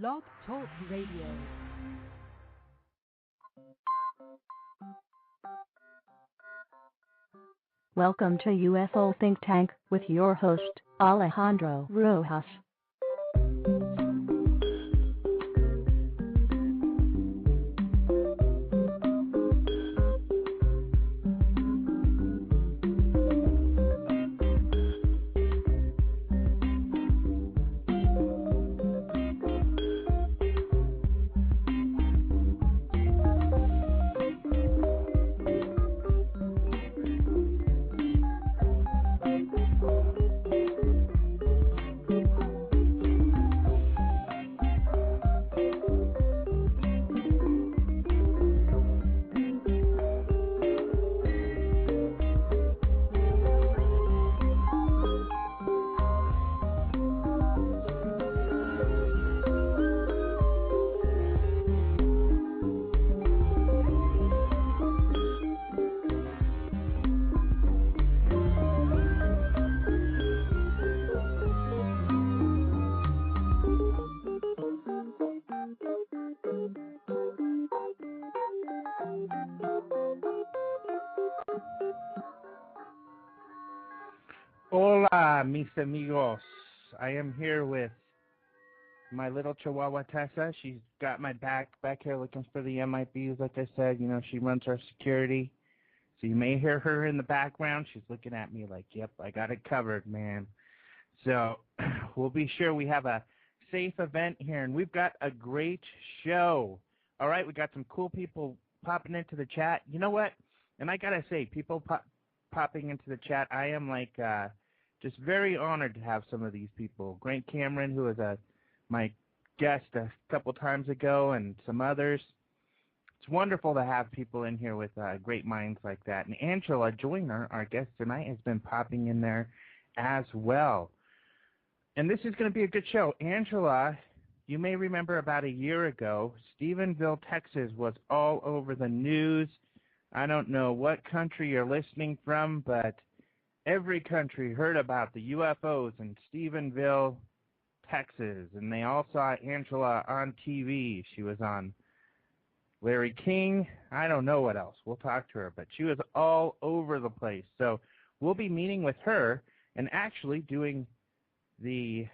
Blog Talk Radio. Welcome to UFO Think Tank with your host, Alejandro Rojas. Hola, mis amigos. I am here with my little Chihuahua Tessa. She's got my back here looking for the MIBs. Like I said, you know, she runs our security. So you may hear her in the background. She's looking at me like, yep, I got it covered, man. So we'll be sure we have a safe event here. And we've got a great show. All right, we got some cool people popping into the chat. You know what? And I got to say, people popping into the chat, I am like just very honored to have some of these people. Grant Cameron, who was my guest a couple times ago, and some others. It's wonderful to have people in here with great minds like that. And Angela Joyner, our guest tonight, has been popping in there as well. And this is going to be a good show. Angela, you may remember about a year ago, Stephenville, Texas was all over the news. I don't know what country you're listening from, but every country heard about the UFOs in Stephenville, Texas, and they all saw Angela on TV. She was on Larry King. I don't know what else. We'll talk to her, but she was all over the place. So we'll be meeting with her and actually doing the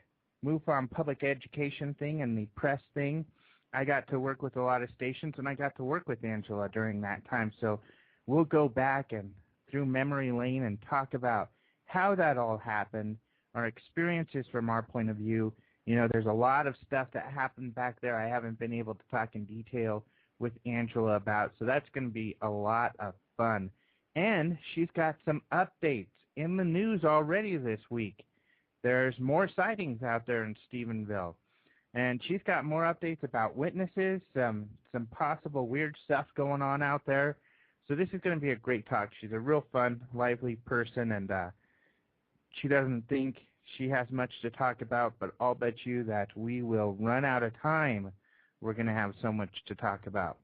MUFON public education thing and the press thing. I got to work with a lot of stations, and I got to work with Angela during that time. So we'll go back and through memory lane and talk about how that all happened, our experiences from our point of view. You know, there's a lot of stuff that happened back there I haven't been able to talk in detail with Angela about, so that's going to be a lot of fun. And she's got some updates in the news already this week. There's more sightings out there in Stephenville, and she's got more updates about witnesses, some possible weird stuff going on out there. So this is going to be a great talk. She's a real fun, lively person, and she doesn't think she has much to talk about, but I'll bet you that we will run out of time. We're going to have so much to talk about.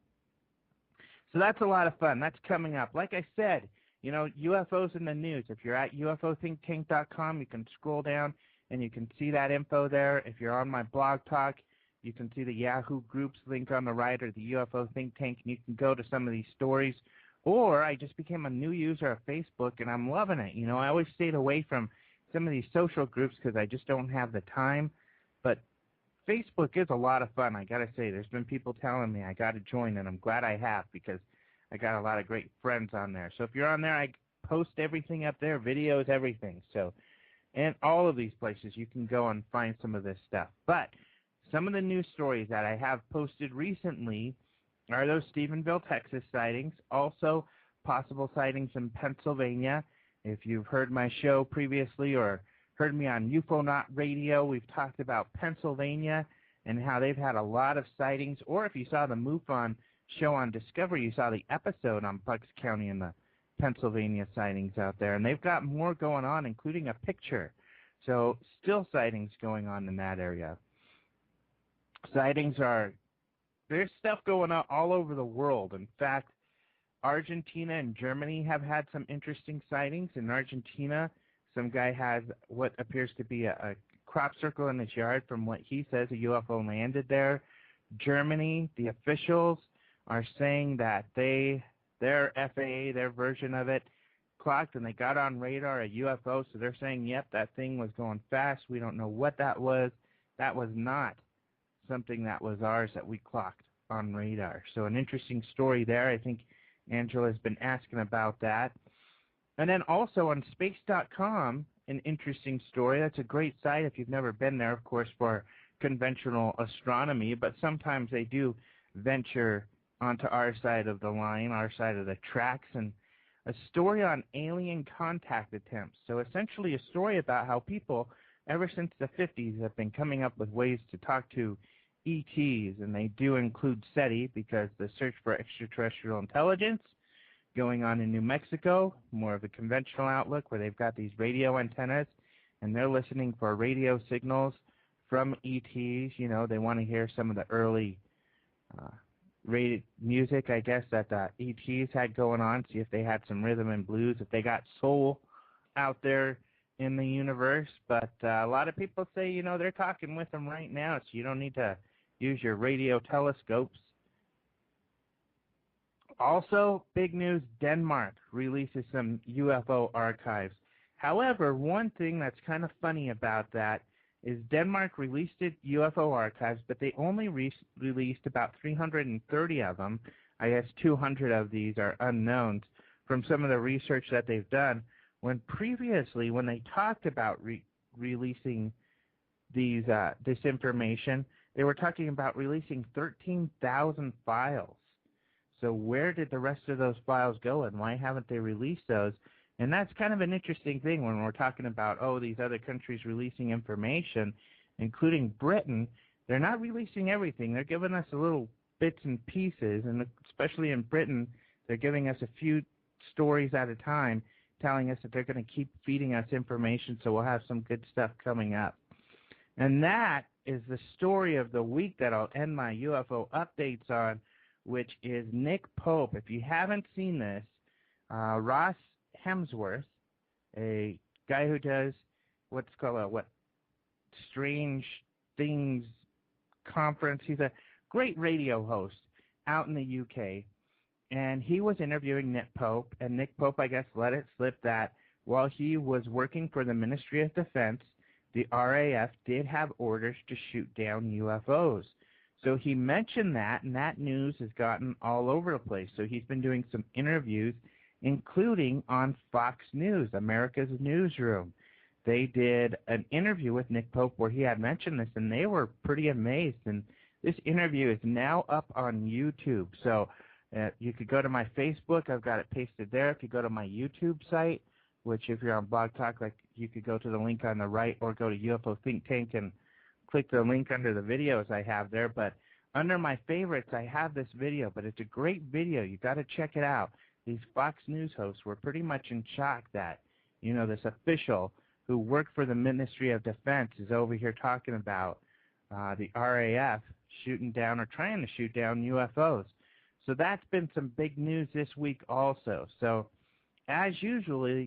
So that's a lot of fun. That's coming up. Like I said, you know, UFOs in the news. If you're at UFOthinktank.com, you can scroll down and you can see that info there. If you're on my blog talk, you can see the Yahoo groups link on the right, or the UFO Think Tank, and you can go to some of these stories. Or I just became a new user of Facebook, and I'm loving it. You know, I always stayed away from some of these social groups because I just don't have the time. But Facebook is a lot of fun, I got to say. There's been people telling me I got to join, and I'm glad I have because I got a lot of great friends on there. So if you're on there, I post everything up there, videos, everything. So, and all of these places, you can go and find some of this stuff. But some of the news stories that I have posted recently are those Stephenville, Texas sightings, also possible sightings in Pennsylvania. If you've heard my show previously or heard me on UFOnaut Radio, we've talked about Pennsylvania and how they've had a lot of sightings. Or if you saw the MUFON show on Discovery, you saw the episode on Bucks County and the Pennsylvania sightings out there. And they've got more going on, including a picture. So still sightings going on in that area. Sightings are... There's stuff going on all over the world. In fact, Argentina and Germany have had some interesting sightings. In Argentina, some guy has what appears to be a crop circle in his yard. From what he says, a UFO landed there. Germany, the officials are saying that their FAA, their version of it, clocked and they got on radar a UFO. So they're saying, yep, that thing was going fast. We don't know what that was. That was not something that was ours that we clocked on radar. So an interesting story there. I think Angela's been asking about that. And then also on space.com, an interesting story. That's a great site if you've never been there, of course, for conventional astronomy, but sometimes they do venture onto our side of the line, our side of the tracks, and a story on alien contact attempts. So essentially a story about how people, ever since the 50s, have been coming up with ways to talk to ETs, and they do include SETI because the search for extraterrestrial intelligence going on in New Mexico, more of a conventional outlook where they've got these radio antennas and they're listening for radio signals from ETs. You know, they want to hear some of the early rated music, I guess, that the ETs had going on, see if they had some rhythm and blues, if they got soul out there in the universe. But a lot of people say, you know, they're talking with them right now, so you don't need to use your radio telescopes. Also, big news, Denmark releases some UFO archives. However, one thing that's kind of funny about that is Denmark released its UFO archives, but they only released about 330 of them. I guess 200 of these are unknowns from some of the research that they've done, when previously, when they talked about releasing these this information, they were talking about releasing 13,000 files. So where did the rest of those files go, and why haven't they released those? And that's kind of an interesting thing when we're talking about, oh, these other countries releasing information, including Britain. They're not releasing everything. They're giving us a little bits and pieces, and especially in Britain, they're giving us a few stories at a time, telling us that they're going to keep feeding us information, so we'll have some good stuff coming up. And that is the story of the week that I'll end my UFO updates on, which is Nick Pope. If you haven't seen this, Ross Hemsworth, a guy who does what's called a Strange Things conference. He's a great radio host out in the UK, and he was interviewing Nick Pope, and Nick Pope, I guess, let it slip that while he was working for the Ministry of Defense, the RAF did have orders to shoot down UFOs. So he mentioned that, and that news has gotten all over the place. So he's been doing some interviews, including on Fox News, America's Newsroom. They did an interview with Nick Pope where he had mentioned this, and they were pretty amazed. And this interview is now up on YouTube. So you could go to my Facebook. I've got it pasted there. If you go to my YouTube site, which if you're on Blog Talk, like, you could go to the link on the right or go to UFO Think Tank and click the link under the videos I have there. But under my favorites, I have this video, but it's a great video. You got to check it out. These Fox News hosts were pretty much in shock that, you know, this official who worked for the Ministry of Defense is over here talking about the RAF shooting down or trying to shoot down UFOs. So that's been some big news this week also. So as usual,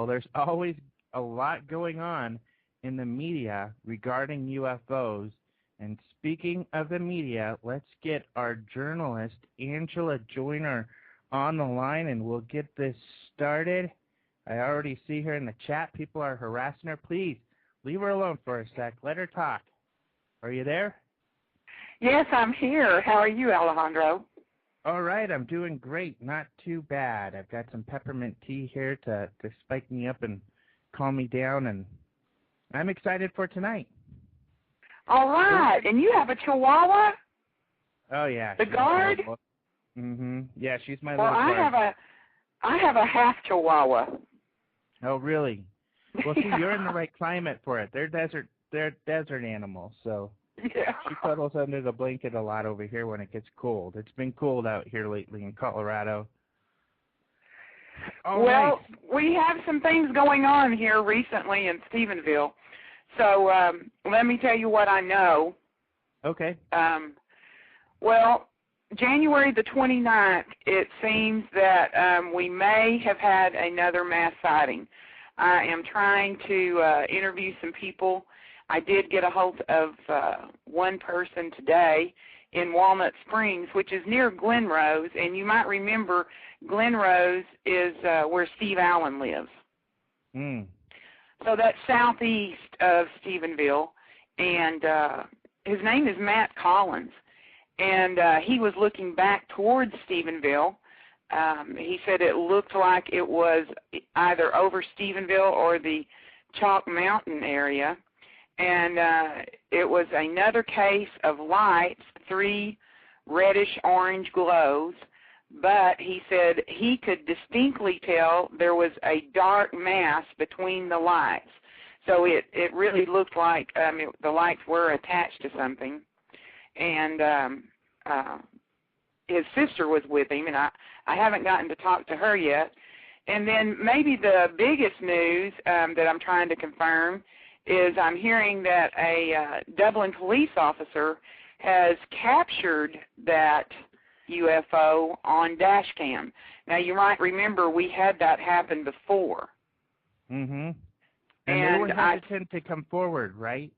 there's always a lot going on in the media regarding UFOs. And speaking of the media, let's get our journalist, Angela Joyner, on the line, and we'll get this started. I already see her in the chat. People are harassing her. Please, leave her alone for a sec. Let her talk. Are you there? Yes, I'm here. How are you, Alejandro? All right, I'm doing great. Not too bad. I've got some peppermint tea here to spike me up and calm me down, and I'm excited for tonight. All right, and you have a Chihuahua? Oh, yeah. The guard? Yeah, she's my well, little guard. I have a half Chihuahua. Oh, really? Well, see, you're in the right climate for it. They're desert animals, so yeah. She cuddles under the blanket a lot over here when it gets cold. It's been cold out here lately in Colorado. Well, we have some things going on here recently in Stephenville. So let me tell you what I know. Okay. Well, January the 29th, it seems that we may have had another mass sighting. I am trying to interview some people. I did get a hold of one person today in Walnut Springs, which is near Glen Rose, and you might remember Glen Rose is where Steve Allen lives. Mm. So that's southeast of Stephenville, and his name is Matt Collins, and he was looking back towards Stephenville. He said it looked like it was either over Stephenville or the Chalk Mountain area, and it was another case of lights, 3 reddish-orange glows, but he said he could distinctly tell there was a dark mass between the lights. So it really looked like the lights were attached to something, and his sister was with him, and I haven't gotten to talk to her yet. And then maybe the biggest news that I'm trying to confirm is I'm hearing that a Dublin police officer has captured that UFO on dash cam. Now, you might remember we had that happen before. Mm-hmm. And they were hesitant to come forward, right?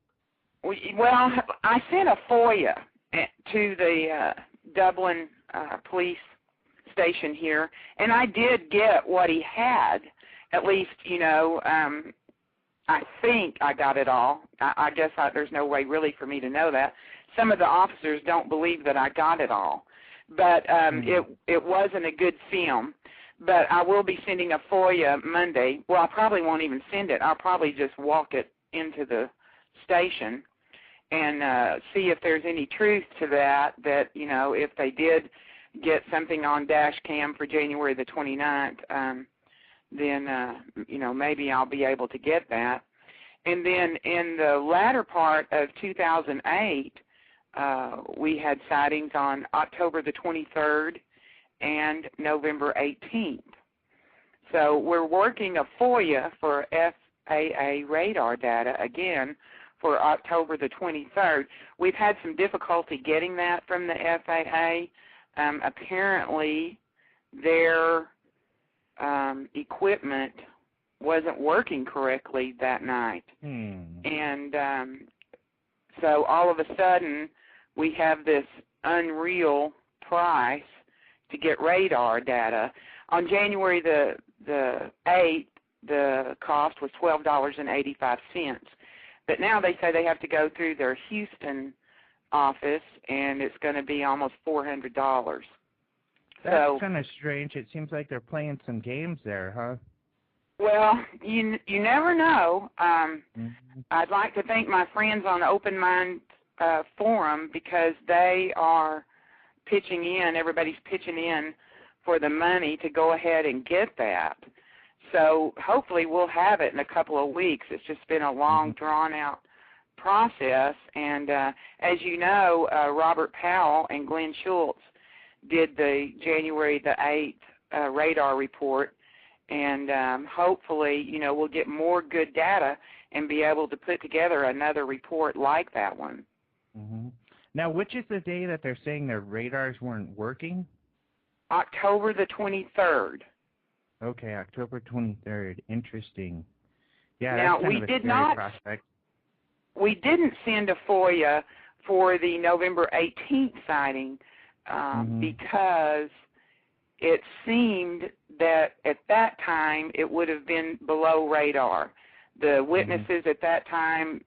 Well, I sent a FOIA to the Dublin police station here, and I did get what he had. At least, I think I got it all. I guess there's no way really for me to know that. Some of the officers don't believe that I got it all. But it wasn't a good film. But I will be sending a FOIA Monday. Well, I probably won't even send it. I'll probably just walk it into the station and see if there's any truth to that, if they did get something on dash cam for January the 29th, then, maybe I'll be able to get that. And then in the latter part of 2008, we had sightings on October the 23rd and November 18th. So we're working a FOIA for FAA radar data again for October the 23rd. We've had some difficulty getting that from the FAA. Apparently their equipment wasn't working correctly that night. And so all of a sudden we have this unreal price to get radar data. On January the 8th, the cost was $12.85. But now they say they have to go through their Houston office, and it's going to be almost $400. That's kind of strange. It seems like they're playing some games there, huh? Well, you never know. I'd like to thank my friends on Open Mind Forum because they are pitching in. Everybody's pitching in for the money to go ahead and get that. So hopefully we'll have it in a couple of weeks. It's just been a long, drawn-out process. And as you know, Robert Powell and Glenn Schultz did the January the 8th radar report. And hopefully, we'll get more good data and be able to put together another report like that one. Now, which is the day that they're saying their radars weren't working? October the 23rd. Okay, October 23rd. Interesting. Yeah, now, that's kind of a scary prospect. We didn't send a FOIA for the November 18th sighting because it seemed that at that time it would have been below radar. The witnesses at that time,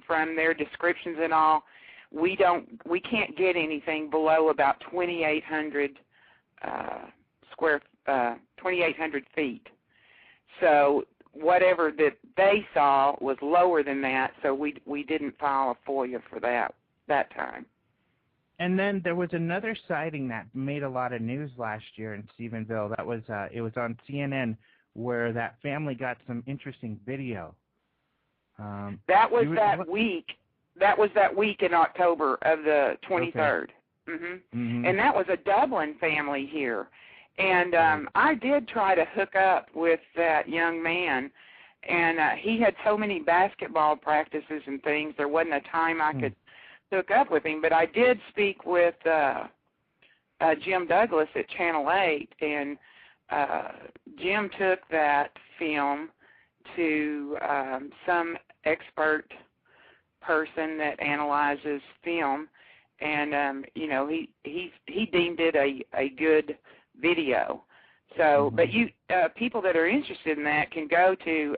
from their descriptions and all, we can't get anything below about 2,800 2,800 feet. So whatever that they saw was lower than that, so we didn't file a FOIA for that time. And then there was another sighting that made a lot of news last year in Stephenville. That was it was on CNN, where that family got some interesting video. That was that week. That was that week in October of the 23rd. Okay. And that was a Dublin family here. And I did try to hook up with that young man, and he had so many basketball practices and things, there wasn't a time I could hook up with him. But I did speak with Jim Douglas at Channel 8, and Jim took that film to some expert person that analyzes film, and he deemed it a good video. So, but you people that are interested in that can go to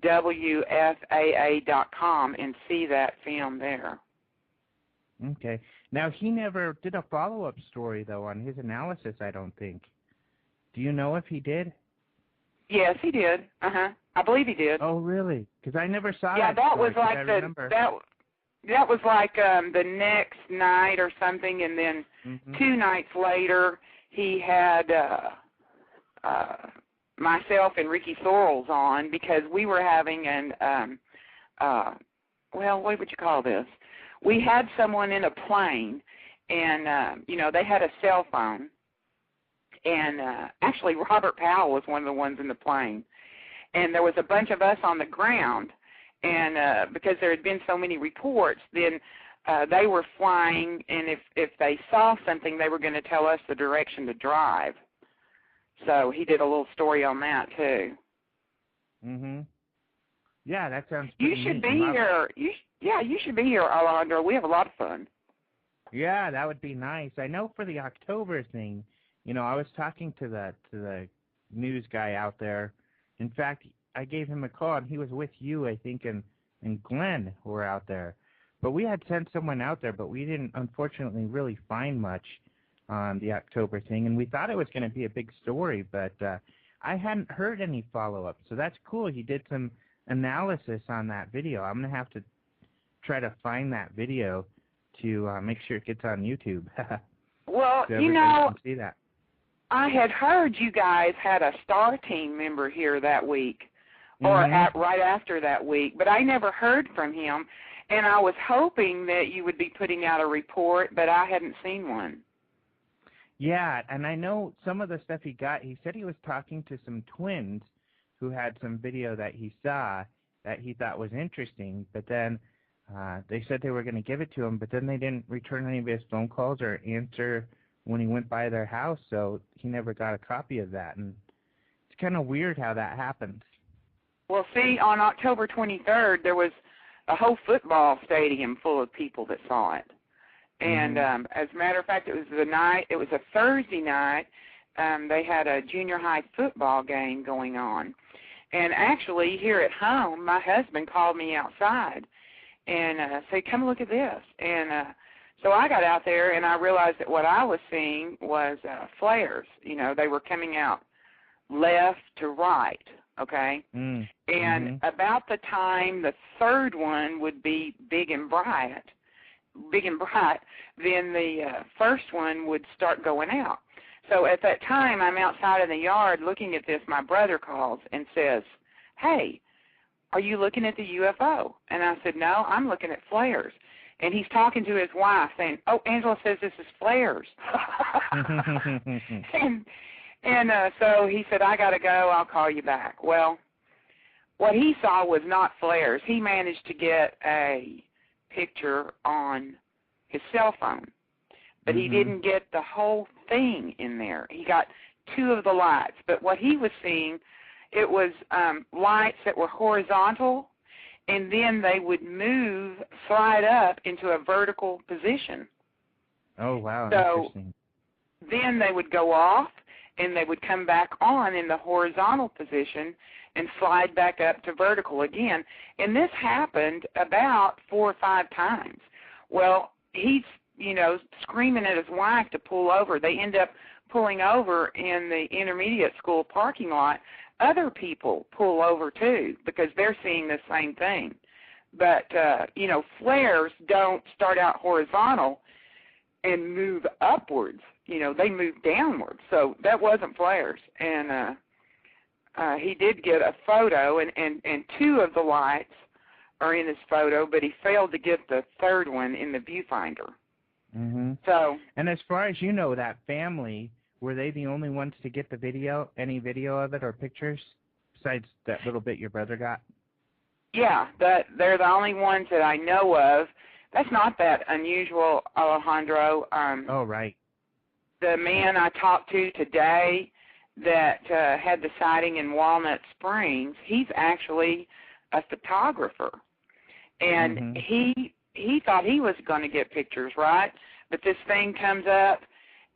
WFAA.com and see that film there. Okay. Now, he never did a follow-up story, though, on his analysis, I don't think. Do you know if he did? Yes, he did. I believe he did. Oh, really? Because I never saw that. Yeah, that was like that was like the next night or something, and then 2 nights later he had myself and Ricky Sorrells on, because we were having an well, what would you call this? We had someone in a plane, and they had a cell phone, and actually Robert Powell was one of the ones in the plane, and there was a bunch of us on the ground, and because there had been so many reports, then they were flying, and if they saw something, they were going to tell us the direction to drive. So he did a little story on that too. Yeah, that sounds pretty neat. You should be here. You should be here, Alejandro. We have a lot of fun. Yeah, that would be nice. I know for the October thing, I was talking to the news guy out there. In fact, I gave him a call, and he was with you, I think, and Glenn were out there. But we had sent someone out there, but we didn't, unfortunately, really find much on the October thing, and we thought it was going to be a big story, but I hadn't heard any follow-up, so that's cool. He did some analysis on that video. I'm going to have to try to find that video to make sure it gets on YouTube. Well, so can see that. I had heard you guys had a Star Team member here that week, or right after that week, but I never heard from him, and I was hoping that you would be putting out a report, but I hadn't seen one. Yeah, and I know some of the stuff he got. He said he was talking to some twins who had some video that he saw that he thought was interesting, but then they said they were going to give it to him, but then they didn't return any of his phone calls or answer when he went by their house, so he never got a copy of that, and it's kind of weird how that happens. Well, see, on October 23rd, there was a whole football stadium full of people that saw it. And as a matter of fact, it was a Thursday night. They had a junior high football game going on. And actually, here at home, my husband called me outside and said, come look at this. And so I got out there, and I realized that what I was seeing was flares. They were coming out left to right, okay? And about the time the third one would be big and bright, then the first one would start going out. So at that time, I'm outside in the yard looking at this. My brother calls and says, hey, are you looking at the UFO? And I said, no, I'm looking at flares. And he's talking to his wife saying, oh, Angela says this is flares. and so he said, I got to go. I'll call you back. Well, what he saw was not flares. He managed to get a picture on his cell phone, but he didn't get the whole thing in there. He got 2 of the lights, but what he was seeing, it was lights that were horizontal, and then they would slide up into a vertical position. Oh, wow, so interesting. Then they would go off, and they would come back on in the horizontal position and slide back up to vertical again. And this happened about 4 or 5 times. Well, he's, screaming at his wife to pull over. They end up pulling over in the intermediate school parking lot. Other people pull over, too, because they're seeing the same thing. But, flares don't start out horizontal and move upwards. They move downwards. So that wasn't flares. And he did get a photo, and 2 of the lights are in his photo, but he failed to get the third one in the viewfinder. So, and as far as you know, that family, were they the only ones to get the video, any video of it or pictures, besides that little bit your brother got? Yeah, they're the only ones that I know of. That's not that unusual, Alejandro. Oh, right. The man I talked to today that had the sighting in Walnut Springs, he's actually a photographer. And he thought he was going to get pictures, right? But this thing comes up,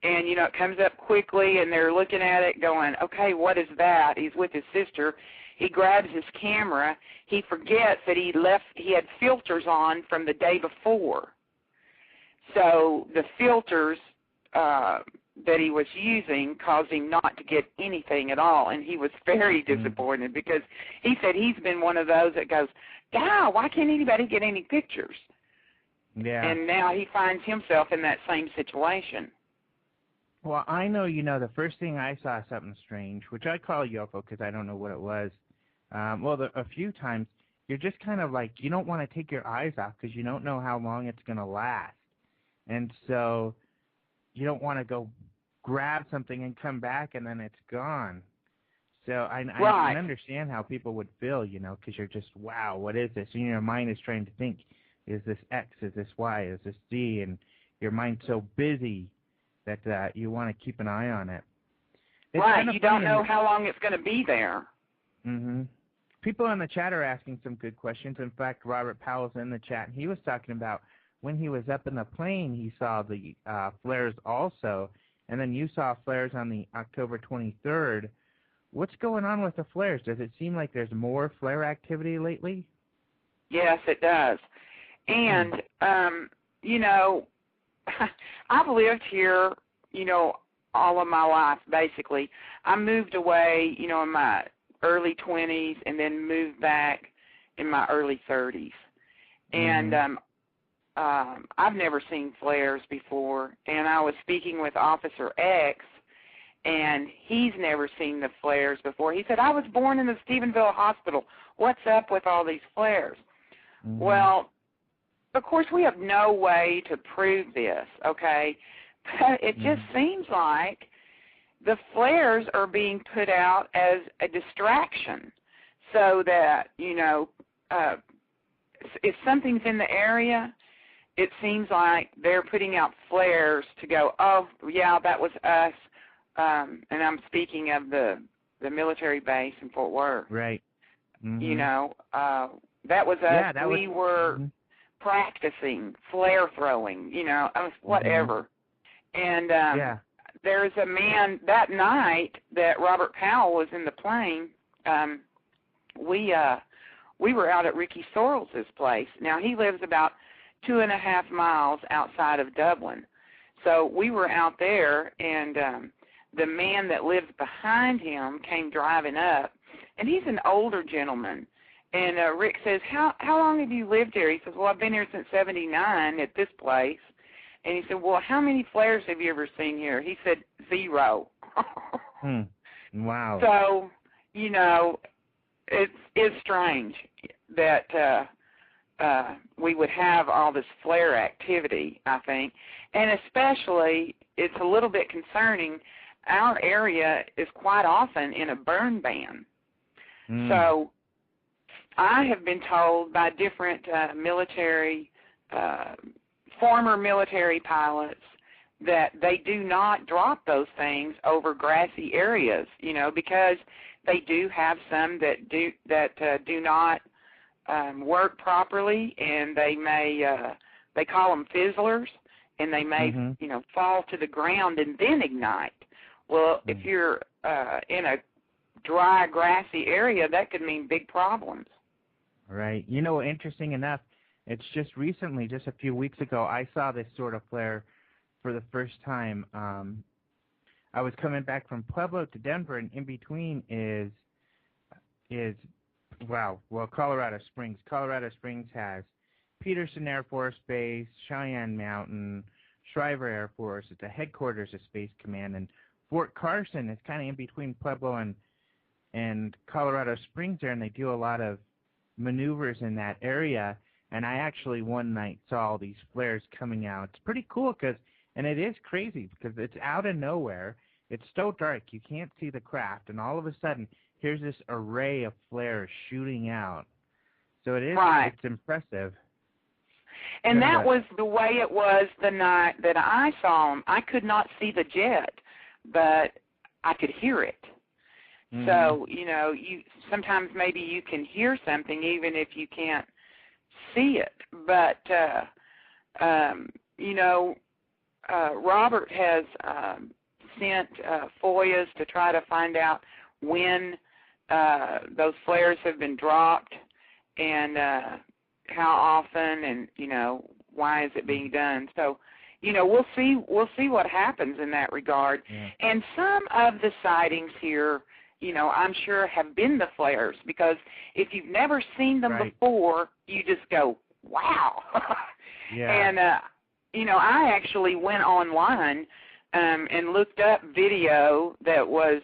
and, you know, it comes up quickly, and they're looking at it going, okay, what is that? He's with his sister. He grabs his camera. He forgets that he had filters on from the day before. So the filters that he was using caused him not to get anything at all, and he was very disappointed because he said he's been one of those that goes, God, why can't anybody get any pictures? Yeah. And now he finds himself in that same situation. Well, I know, you know, the first thing I saw something strange, which I call UFO because I don't know what it was. A few times, you're just kind of like, you don't want to take your eyes off because you don't know how long it's going to last. And so you don't want to go grab something and come back and then it's gone. So I can understand how people would feel, you know, because you're just, wow, what is this? And your mind is trying to think, is this X, is this Y, is this Z? And your mind's so busy that you want to keep an eye on it. It's right, you don't know how long it's going to be there. People in the chat are asking some good questions. In fact, Robert Powell's in the chat, and he was talking about when he was up in the plane, he saw the flares also, and then you saw flares on the October 23rd. What's going on with the flares? Does it seem like there's more flare activity lately? Yes, it does. And, you know, I've lived here, you know, all of my life, basically. I moved away, you know, in my early 20s and then moved back in my early 30s. And I've never seen flares before. And I was speaking with Officer X, and he's never seen the flares before. He said, I was born in the Stephenville hospital. What's up with all these flares? Well, of course, we have no way to prove this, okay? But it just seems like the flares are being put out as a distraction so that, you know, if something's in the area, it seems like they're putting out flares to go, oh, yeah, that was us. And I'm speaking of the military base in Fort Worth. Right. You know, that was us. Yeah, we were practicing flare throwing, you know, whatever. And there's a man that night that Robert Powell was in the plane. We were out at Ricky Sorrell's place. Now, he lives about 2.5 miles outside of Dublin. So we were out there, and the man that lives behind him came driving up, and he's an older gentleman. And Rick says, how long have you lived here? He says, well, I've been here since 79 at this place. And he said, well, how many flares have you ever seen here? He said, 0. Wow. So, you know, it's strange that we would have all this flare activity, I think. And especially, it's a little bit concerning, our area is quite often in a burn ban. So I have been told by different former military pilots that they do not drop those things over grassy areas, you know, because they do have some that do not work properly, and they may they call them fizzlers, and they may you know, fall to the ground and then ignite. Well, if you're in a dry, grassy area, that could mean big problems. Right. You know, interesting enough, it's just recently, just a few weeks ago, I saw this sort of flare for the first time. I was coming back from Pueblo to Denver, and in between is Colorado Springs. Colorado Springs has Peterson Air Force Base, Cheyenne Mountain, Shriver Air Force. It's a headquarters of Space Command, and Fort Carson is kind of in between Pueblo and Colorado Springs there, and they do a lot of maneuvers in that area. And I actually one night saw all these flares coming out. It's pretty cool and it is crazy because it's out of nowhere. It's so dark you can't see the craft, and all of a sudden here's this array of flares shooting out. So it is It's impressive. And that was the way it was the night that I saw them. I could not see the jet, but I could hear it. So, you know, sometimes maybe you can hear something even if you can't see it. But, you know, Robert has sent FOIAs to try to find out when those flares have been dropped and how often, and, you know, why is it being done. So, you know, we'll see what happens in that regard. Yeah. And some of the sightings here, you know, I'm sure have been the flares, because if you've never seen them before, you just go, wow. Yeah. And, you know, I actually went online and looked up video that was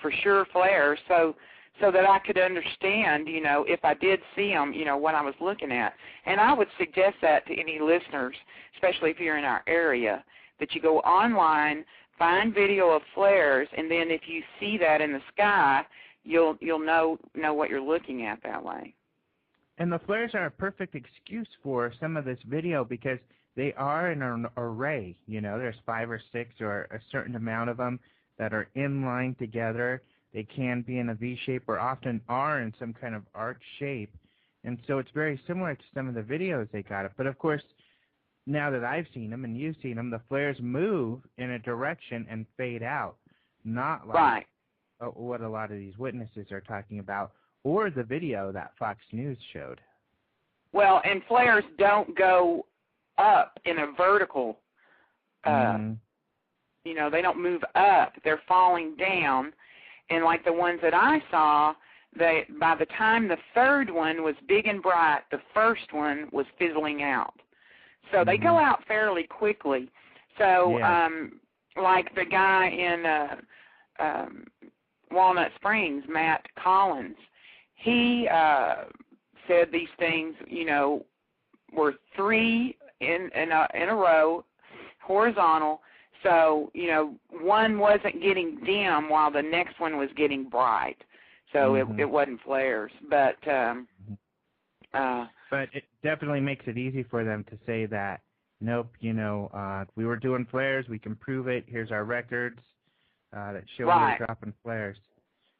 for sure flares, so that I could understand, you know, if I did see them, you know, what I was looking at. And I would suggest that to any listeners, especially if you're in our area, that you go online, find video of flares, and then if you see that in the sky, you'll know what you're looking at that way. And the flares are a perfect excuse for some of this video, because they are in an array. You know, there's 5 or 6 or a certain amount of them that are in line together. They can be in a V shape, or often are in some kind of arc shape. And so it's very similar to some of the videos they got. But, of course, now that I've seen them and you've seen them, the flares move in a direction and fade out, not like what a lot of these witnesses are talking about, or the video that Fox News showed. Well, and flares don't go up in a vertical, you know, they don't move up. They're falling down. And like the ones that I saw, by the time the third one was big and bright, the first one was fizzling out. So they go out fairly quickly. So like the guy in Walnut Springs, Matt Collins, he said these things, you know, were 3 in a row, horizontal. So, you know, one wasn't getting dim while the next one was getting bright. So it wasn't flares. But it definitely makes it easy for them to say that, nope, you know, we were doing flares, we can prove it, here's our records that show we were dropping flares.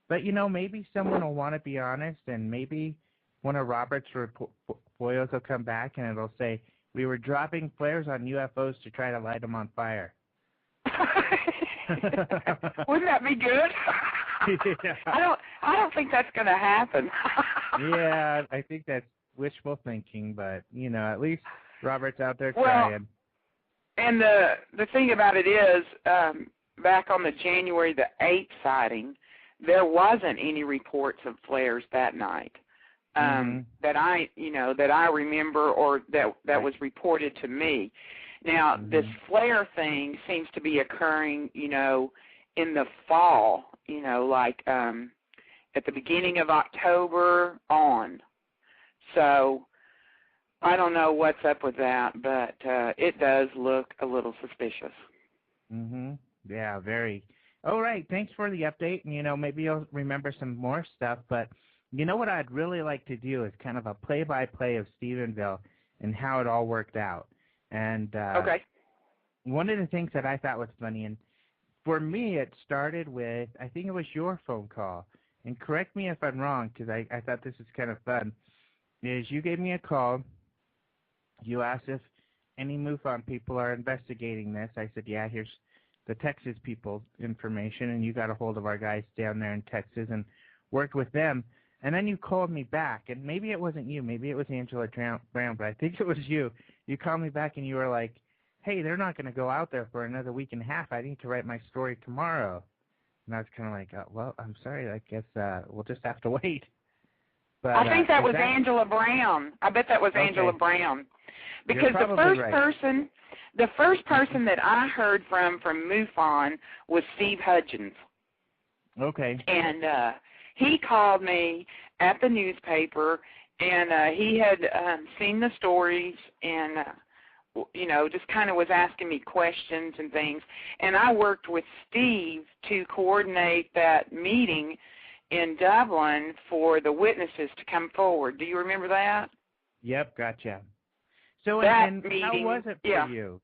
But, you know, maybe someone will want to be honest, and maybe one of Robert's FOIAs will come back and it'll say, we were dropping flares on UFOs to try to light them on fire. Wouldn't that be good? Yeah. I don't think that's going to happen. Yeah, I think that's wishful thinking, but, you know, at least Robert's out there trying. And the thing about it is, back on the January the 8th sighting, there wasn't any reports of flares that night that I remember, or that was reported to me. Now, this flare thing seems to be occurring, you know, in the fall, you know, like at the beginning of October on. So I don't know what's up with that, but it does look a little suspicious. Yeah, very. All right, thanks for the update. And, you know, maybe you'll remember some more stuff. But you know what I'd really like to do is kind of a play-by-play of Stephenville and how it all worked out. And one of the things that I thought was funny, and for me it started with, I think it was your phone call, and correct me if I'm wrong, because I thought this was kind of fun, is you gave me a call, you asked if any MUFON people are investigating this. I said, yeah, here's the Texas people's information, and you got a hold of our guys down there in Texas and worked with them. And then you called me back, and maybe it wasn't you, maybe it was Angela Brown, but I think it was you. You called me back, and you were like, hey, they're not going to go out there for another week and a half. I need to write my story tomorrow. And I was kind of like, well, I'm sorry, I guess we'll just have to wait. But, I think that was Angela Brown. I bet that was Angela Brown. Because the first person that I heard from MUFON was Steve Hudgens. Okay. And he called me at the newspaper, and he had seen the stories and, you know, just kind of was asking me questions and things. And I worked with Steve to coordinate that meeting in Dublin for the witnesses to come forward. Do you remember that? Yep, gotcha. So, and how was it for you?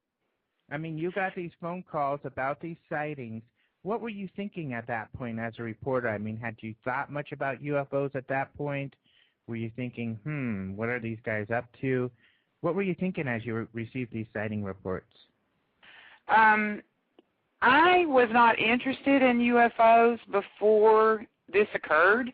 I mean, you got these phone calls about these sightings. What were you thinking at that point as a reporter? I mean, had you thought much about UFOs at that point? Were you thinking, what are these guys up to? What were you thinking as you received these sighting reports? I was not interested in UFOs before this occurred.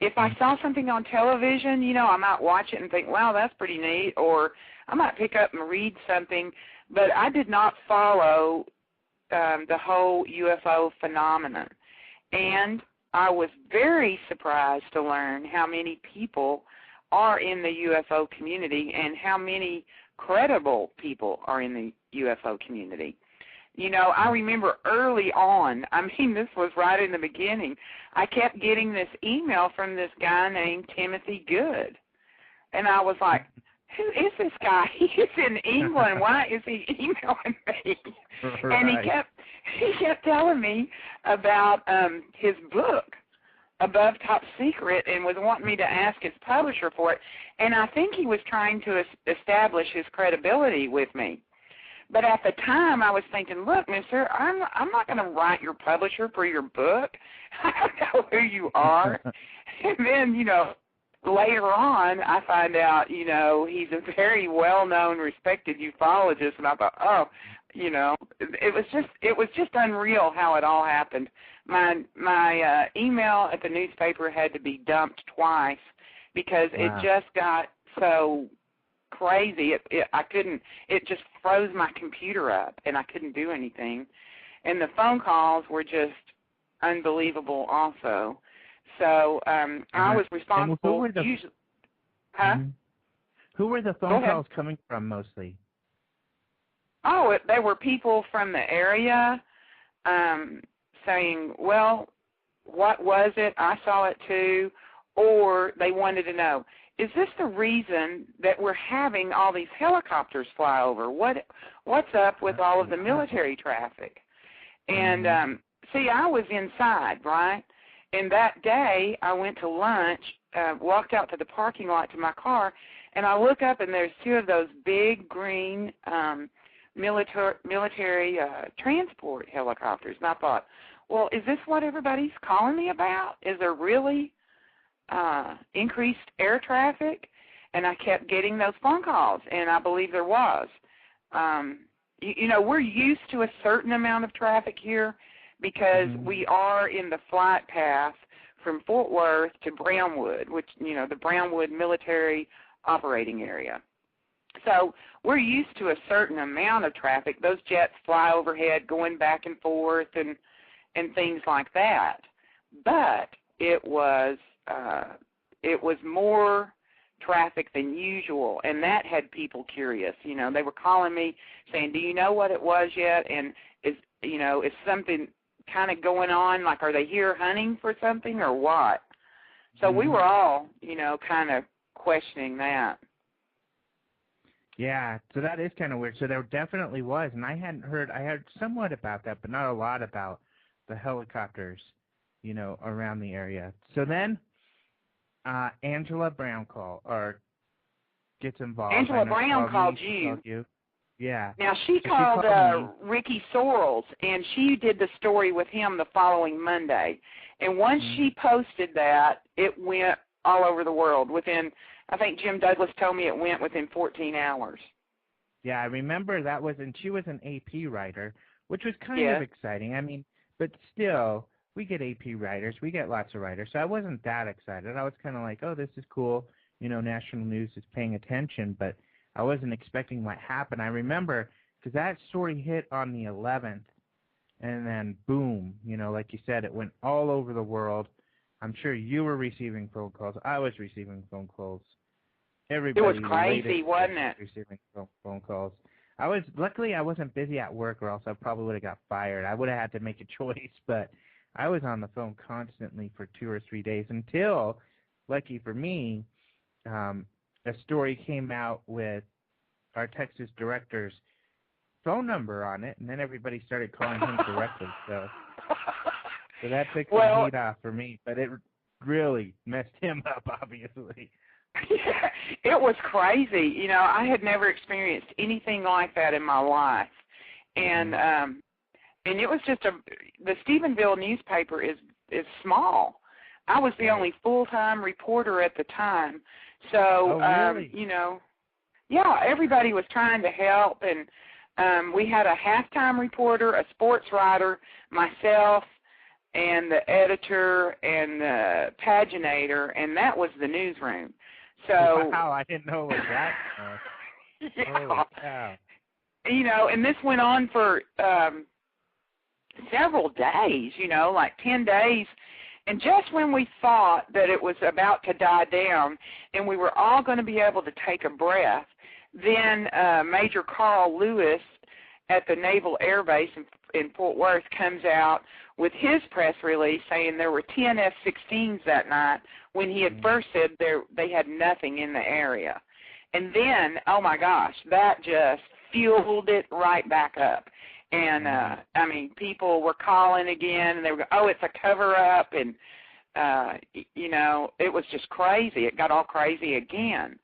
If I saw something on television, I might watch it and think, wow, that's pretty neat, or I might pick up and read something, but I did not follow the whole UFO phenomenon. And I was very surprised to learn how many people are in the UFO community and how many credible people are in the UFO community. I remember early on, this was right in the beginning, I kept getting this email from this guy named Timothy Good. And I was like, who is this guy? He's in England. Why is he emailing me? Right. And he kept telling me about his book, Above Top Secret, and was wanting me to ask his publisher for it. And I think he was trying to establish his credibility with me. But at the time, I was thinking, look, mister, I'm not going to write your publisher for your book. I don't know who you are. And then, later on, I find out, he's a very well-known, respected ufologist. And I thought, it was just unreal how it all happened. My email at the newspaper had to be dumped twice because It just got so crazy. It just froze my computer up, and I couldn't do anything. And the phone calls were just unbelievable also. So I was responsible. Who were the phone calls coming from mostly? Oh, they were people from the area saying, well, what was it? I saw it too. Or they wanted to know, is this the reason that we're having all these helicopters fly over? What's up with all of the military traffic? And see, I was inside, right? And that day I went to lunch, walked out to the parking lot to my car, and I look up and there's two of those big green military transport helicopters. And I thought, well, is this what everybody's calling me about? Is there really increased air traffic? And I kept getting those phone calls, and I believe there was. We're used to a certain amount of traffic here because we are in the flight path from Fort Worth to Brownwood, which, the Brownwood military operating area. So we're used to a certain amount of traffic. Those jets fly overhead going back and forth and things like that. But it was more traffic than usual, and that had people curious. They were calling me saying, do you know what it was yet? And is something kind of going on? Like, are they here hunting for something or what? So we were all, kind of questioning that. Yeah, so that is kind of weird. So there definitely was, and I heard somewhat about that, but not a lot about the helicopters, around the area. So then Angela Brown gets involved. Angela Brown called you. Yeah. Now, she called Ricky Sorrells, and she did the story with him the following Monday. And once she posted that, it went all over the world within, I think Jim Douglas told me it went within 14 hours. Yeah, I remember that and she was an AP writer, which was kind of exciting. But still, we get AP writers. We get lots of writers. So I wasn't that excited. I was kind of like, oh, this is cool. National news is paying attention, but I wasn't expecting what happened. I remember because that story hit on the 11th, and then boom, like you said, it went all over the world. I'm sure you were receiving phone calls. I was receiving phone calls. Everybody. It was crazy, wasn't it? Receiving phone calls. Luckily I wasn't busy at work, or else I probably would have got fired. I would have had to make a choice, but I was on the phone constantly for 2 or 3 days until, lucky for me, a story came out with our Texas director's phone number on it, and then everybody started calling him directly. So that took some heat off for me, but it really messed him up, obviously. Yeah, it was crazy. I had never experienced anything like that in my life, and it was just the Stephenville newspaper is small. I was the only full-time reporter at the time. So, really? Yeah, everybody was trying to help, and we had a halftime reporter, a sports writer, myself, and the editor and the paginator, and that was the newsroom. So, wow, I didn't know it was that. yeah. Holy cow. And this went on for several days, like 10 days. And just when we thought that it was about to die down and we were all going to be able to take a breath, then Major Carl Lewis at the Naval Air Base in Fort Worth comes out with his press release saying there were 10 F-16s that night when he had first said they had nothing in the area. And then, oh my gosh, that just fueled it right back up. And, people were calling again, and they were going, oh, it's a cover-up, and, it was just crazy. It got all crazy again.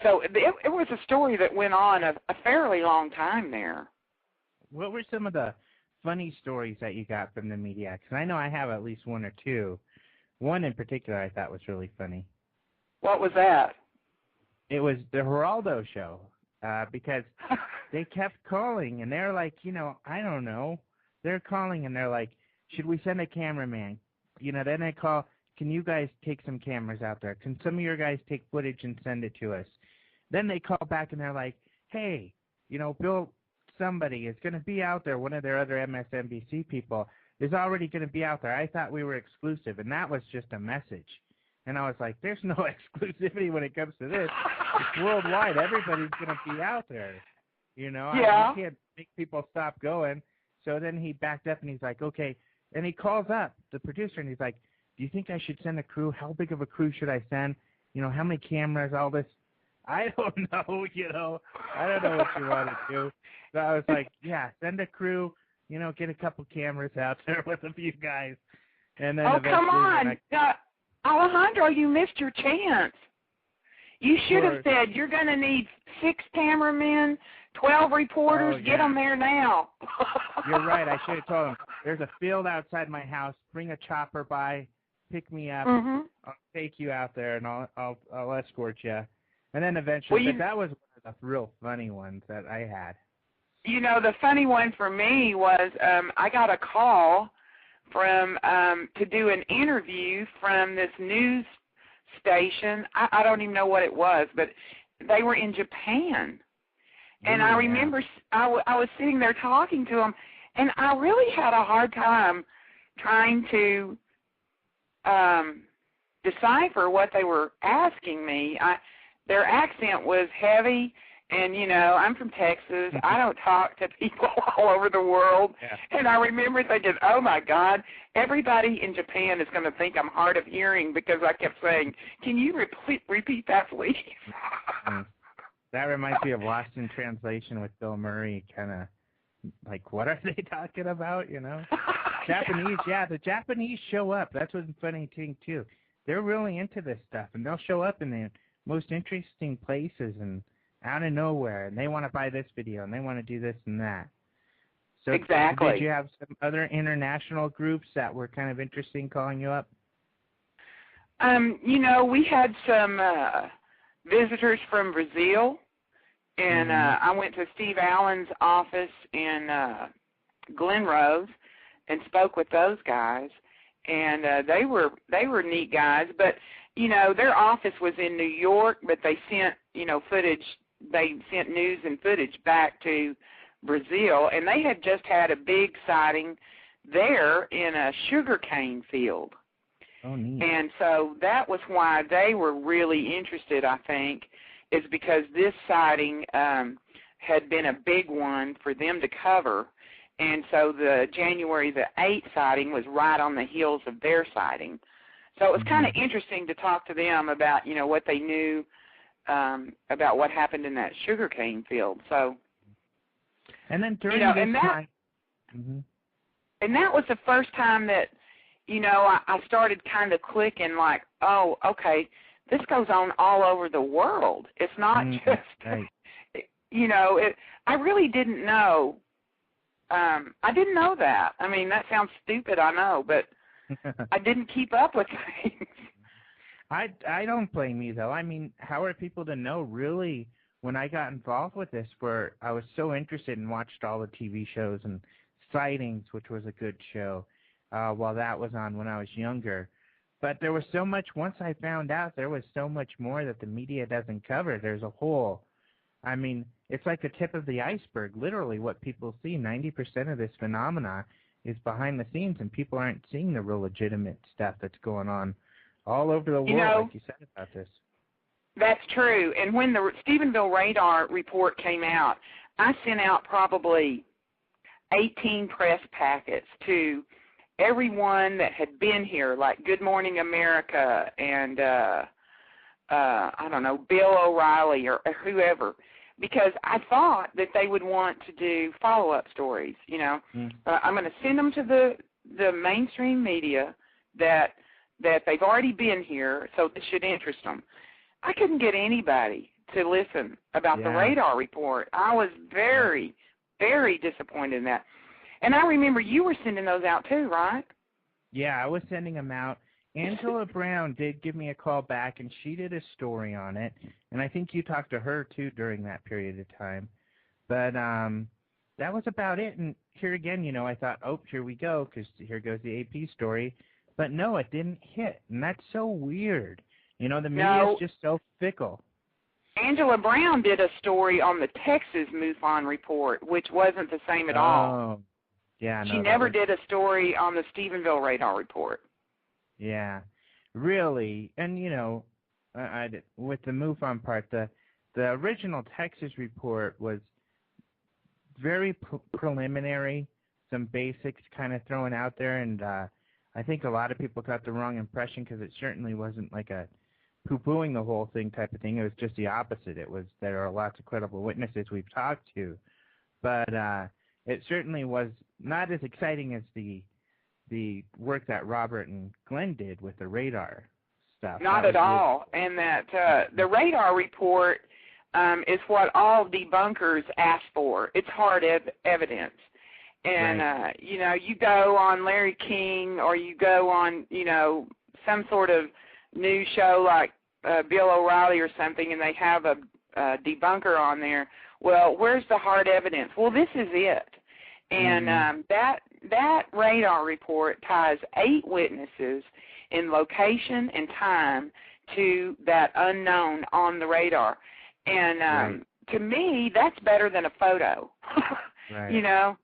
So it was a story that went on a fairly long time there. What were some of the funny stories that you got from the media? Because I know I have at least one or two. One in particular I thought was really funny. What was that? It was the Geraldo show, because they kept calling, and they're like, I don't know. They're calling, and they're like, should we send a cameraman? Then they call, can you guys take some cameras out there? Can some of your guys take footage and send it to us? Then they call back, and they're like, hey, Bill somebody is going to be out there. One of their other MSNBC people is already going to be out there. I thought we were exclusive, and that was just a message. And I was like, there's no exclusivity when it comes to this. It's worldwide. Everybody's going to be out there. Yeah. You can't make people stop going. So then he backed up, and he's like, okay. And he calls up the producer, and he's like, do you think I should send a crew? How big of a crew should I send? How many cameras, all this? I don't know, I don't know what you want to do. So I was like, yeah, send a crew, get a couple cameras out there with a few guys. And then come on. Alejandro, you missed your chance. You should have said you're going to need 6 cameramen, 12 reporters. Get them there now. You're right. I should have told him, there's a field outside my house. Bring a chopper by. Pick me up. Mm-hmm. I'll take you out there, and I'll escort you. And then eventually, but that was one of the real funny ones that I had. The funny one for me was I got a call from to do an interview from this news station. I don't even know what it was, but they were in Japan. And I remember I was sitting there talking to them, and I really had a hard time trying to decipher what they were asking me. Their accent was heavy, and, I'm from Texas. I don't talk to people all over the world. Yeah. And I remember thinking, oh, my God, everybody in Japan is going to think I'm hard of hearing because I kept saying, can you repeat that, please? That reminds me of Lost in Translation with Bill Murray, kind of like, what are they talking about, Japanese, the Japanese show up. That's what's funny thing, too. They're really into this stuff, and they'll show up in the most interesting places and out of nowhere, and they want to buy this video, and they want to do this and that. So exactly. Did you have some other international groups that were kind of interesting calling you up? We had some visitors from Brazil, and I went to Steve Allen's office in Glen Rose and spoke with those guys, and they were neat guys. But their office was in New York, but they sent footage. They sent news and footage back to Brazil, and they had just had a big sighting there in a sugarcane field. Oh, neat. And so that was why they were really interested, I think, is because this sighting had been a big one for them to cover. And so the January the 8th sighting was right on the heels of their sighting. So it was kind of interesting to talk to them about, what they knew about what happened in that sugarcane field. So, and then during this time, and that was the first time that, I started kind of clicking like, oh, okay, this goes on all over the world. It's not just, right. I really didn't know. I didn't know that. I mean, that sounds stupid, I know, but I didn't keep up with things. I don't blame you, though. I mean, how are people to know, really, when I got involved with this, where I was so interested and watched all the TV shows and Sightings, which was a good show, while that was on when I was younger. But there was so much, once I found out, there was so much more that the media doesn't cover. There's a whole, I mean, it's like the tip of the iceberg, literally what people see. 90% of this phenomena is behind the scenes, and people aren't seeing the real legitimate stuff that's going on all over the world, like you said about this. That's true. And when the Stephenville radar report came out, I sent out probably 18 press packets to everyone that had been here, like Good Morning America and, I don't know, Bill O'Reilly or whoever, because I thought that they would want to do follow-up stories, you know. I'm going to send them to the mainstream media that they've already been here, so this should interest them. I couldn't get anybody to listen about the radar report. I was very, very disappointed in that. And I remember you were sending those out too, right? Yeah, I was sending them out. Angela Brown did give me a call back, and she did a story on it. And I think you talked to her, too, during that period of time. But that was about it. And here again, you know, I thought, oh, here we go, because here goes the AP story. But no, it didn't hit. And that's so weird. You know, the media is just so fickle. Angela Brown did a story on the Texas MUFON report, which wasn't the same at all. Yeah, no, she never did a story on the Stephenville radar report. Yeah, really. And, you know, with the MUFON part, the original Texas report was very preliminary, some basics kind of thrown out there, and I think a lot of people got the wrong impression because it certainly wasn't like a poo-pooing the whole thing type of thing. It was just the opposite. It was there are lots of credible witnesses we've talked to, but it certainly was not as exciting as the work that Robert and Glenn did with the radar stuff. Not at all. And that the radar report is what all debunkers ask for. It's hard evidence. And, you know, you go on Larry King or you go on, you know, some sort of news show like Bill O'Reilly or something, and they have a debunker on there. Well, where's the hard evidence? Well, this is it. And that radar report ties 8 witnesses in location and time to that unknown on the radar. And to me, that's better than a photo, you know.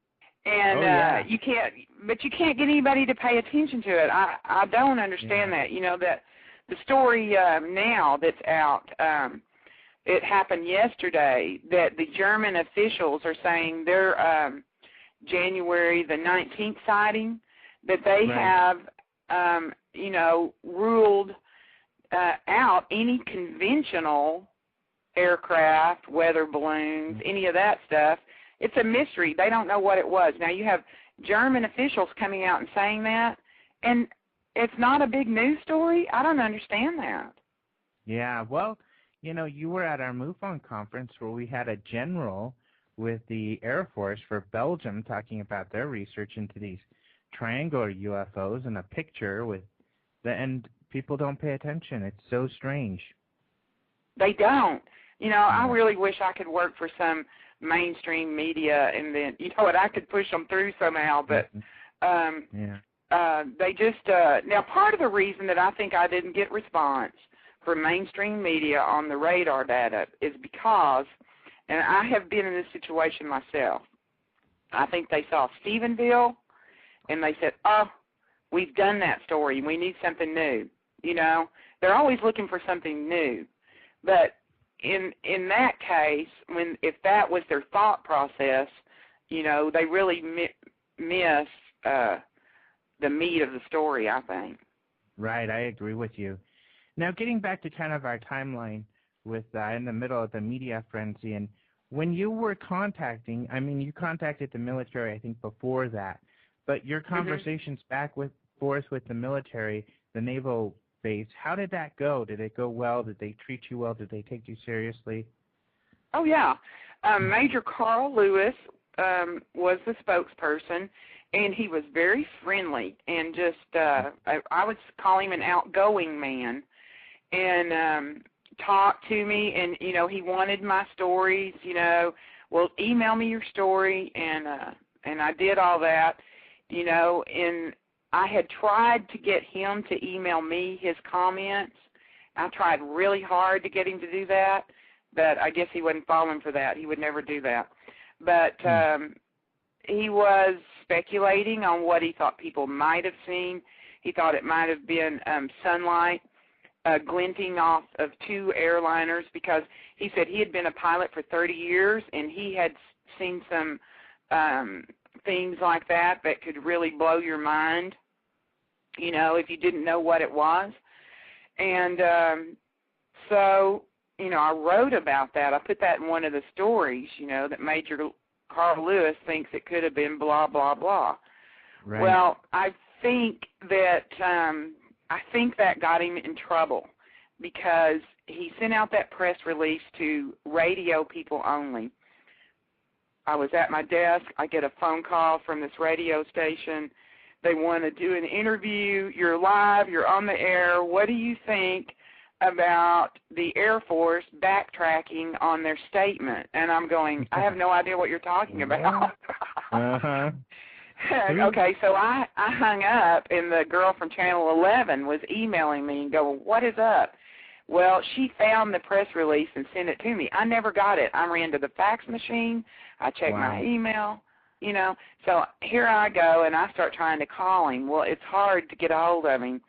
And you can't get anybody to pay attention to it. I don't understand that. You know, that the story now that's out, it happened yesterday, that the German officials are saying their January the 19th sighting, that they have, you know, ruled out any conventional aircraft, weather balloons, any of that stuff. It's a mystery. They don't know what it was. Now, you have German officials coming out and saying that, and it's not a big news story. I don't understand that. Yeah, well, you know, you were at our MUFON conference where we had a general with the Air Force for Belgium talking about their research into these triangular UFOs and a picture with and people don't pay attention. It's so strange. They don't. You know, I really wish I could work for some mainstream media and then, you know what, I could push them through somehow, but they just, now part of the reason that I think I didn't get response from mainstream media on the radar data is because, and I have been in this situation myself, I think they saw Stephenville and they said, oh, we've done that story, we need something new. You know, they're always looking for something new. But in that case, if that was their thought process, you know, they really miss the meat of the story, I think. Right, I agree with you. Now, getting back to kind of our timeline with in the middle of the media frenzy, and when you were contacting, I mean, you contacted the military, I think, before that, but your conversations back with forth with the military, the naval base, how did that go? Did it go well? Did they treat you well? Did they take you seriously? Oh, yeah. Major Carl Lewis was the spokesperson, And he was very friendly and just, I would call him an outgoing man, and talked to me, and, you know, he wanted my stories, you know, well, email me your story, and I did all that, you know, and I had tried to get him to email me his comments. I tried really hard to get him to do that, but I guess he wasn't falling for that. He would never do that. But he was speculating on what he thought people might have seen. He thought it might have been sunlight glinting off of two airliners, because he said he had been a pilot for 30 years, and he had seen some things like that that could really blow your mind, you know, if you didn't know what it was. And so, you know, I wrote about that. I put that in one of the stories, you know, that Major Carl Lewis thinks it could have been blah, blah, blah. Right. Well, I think that got him in trouble, because he sent out that press release to radio people only. I was at my desk. I get a phone call from this radio station. They want to do an interview. You're live. You're on the air. What do you think about the Air Force backtracking on their statement? And I'm going, I have no idea what you're talking about. Uh-huh. Okay, so I hung up, and the girl from Channel 11 was emailing me and going, what is up? Well, she found the press release and sent it to me. I never got it. I ran to the fax machine. I checked my email, you know. So here I go, and I start trying to call him. Well, it's hard to get a hold of him,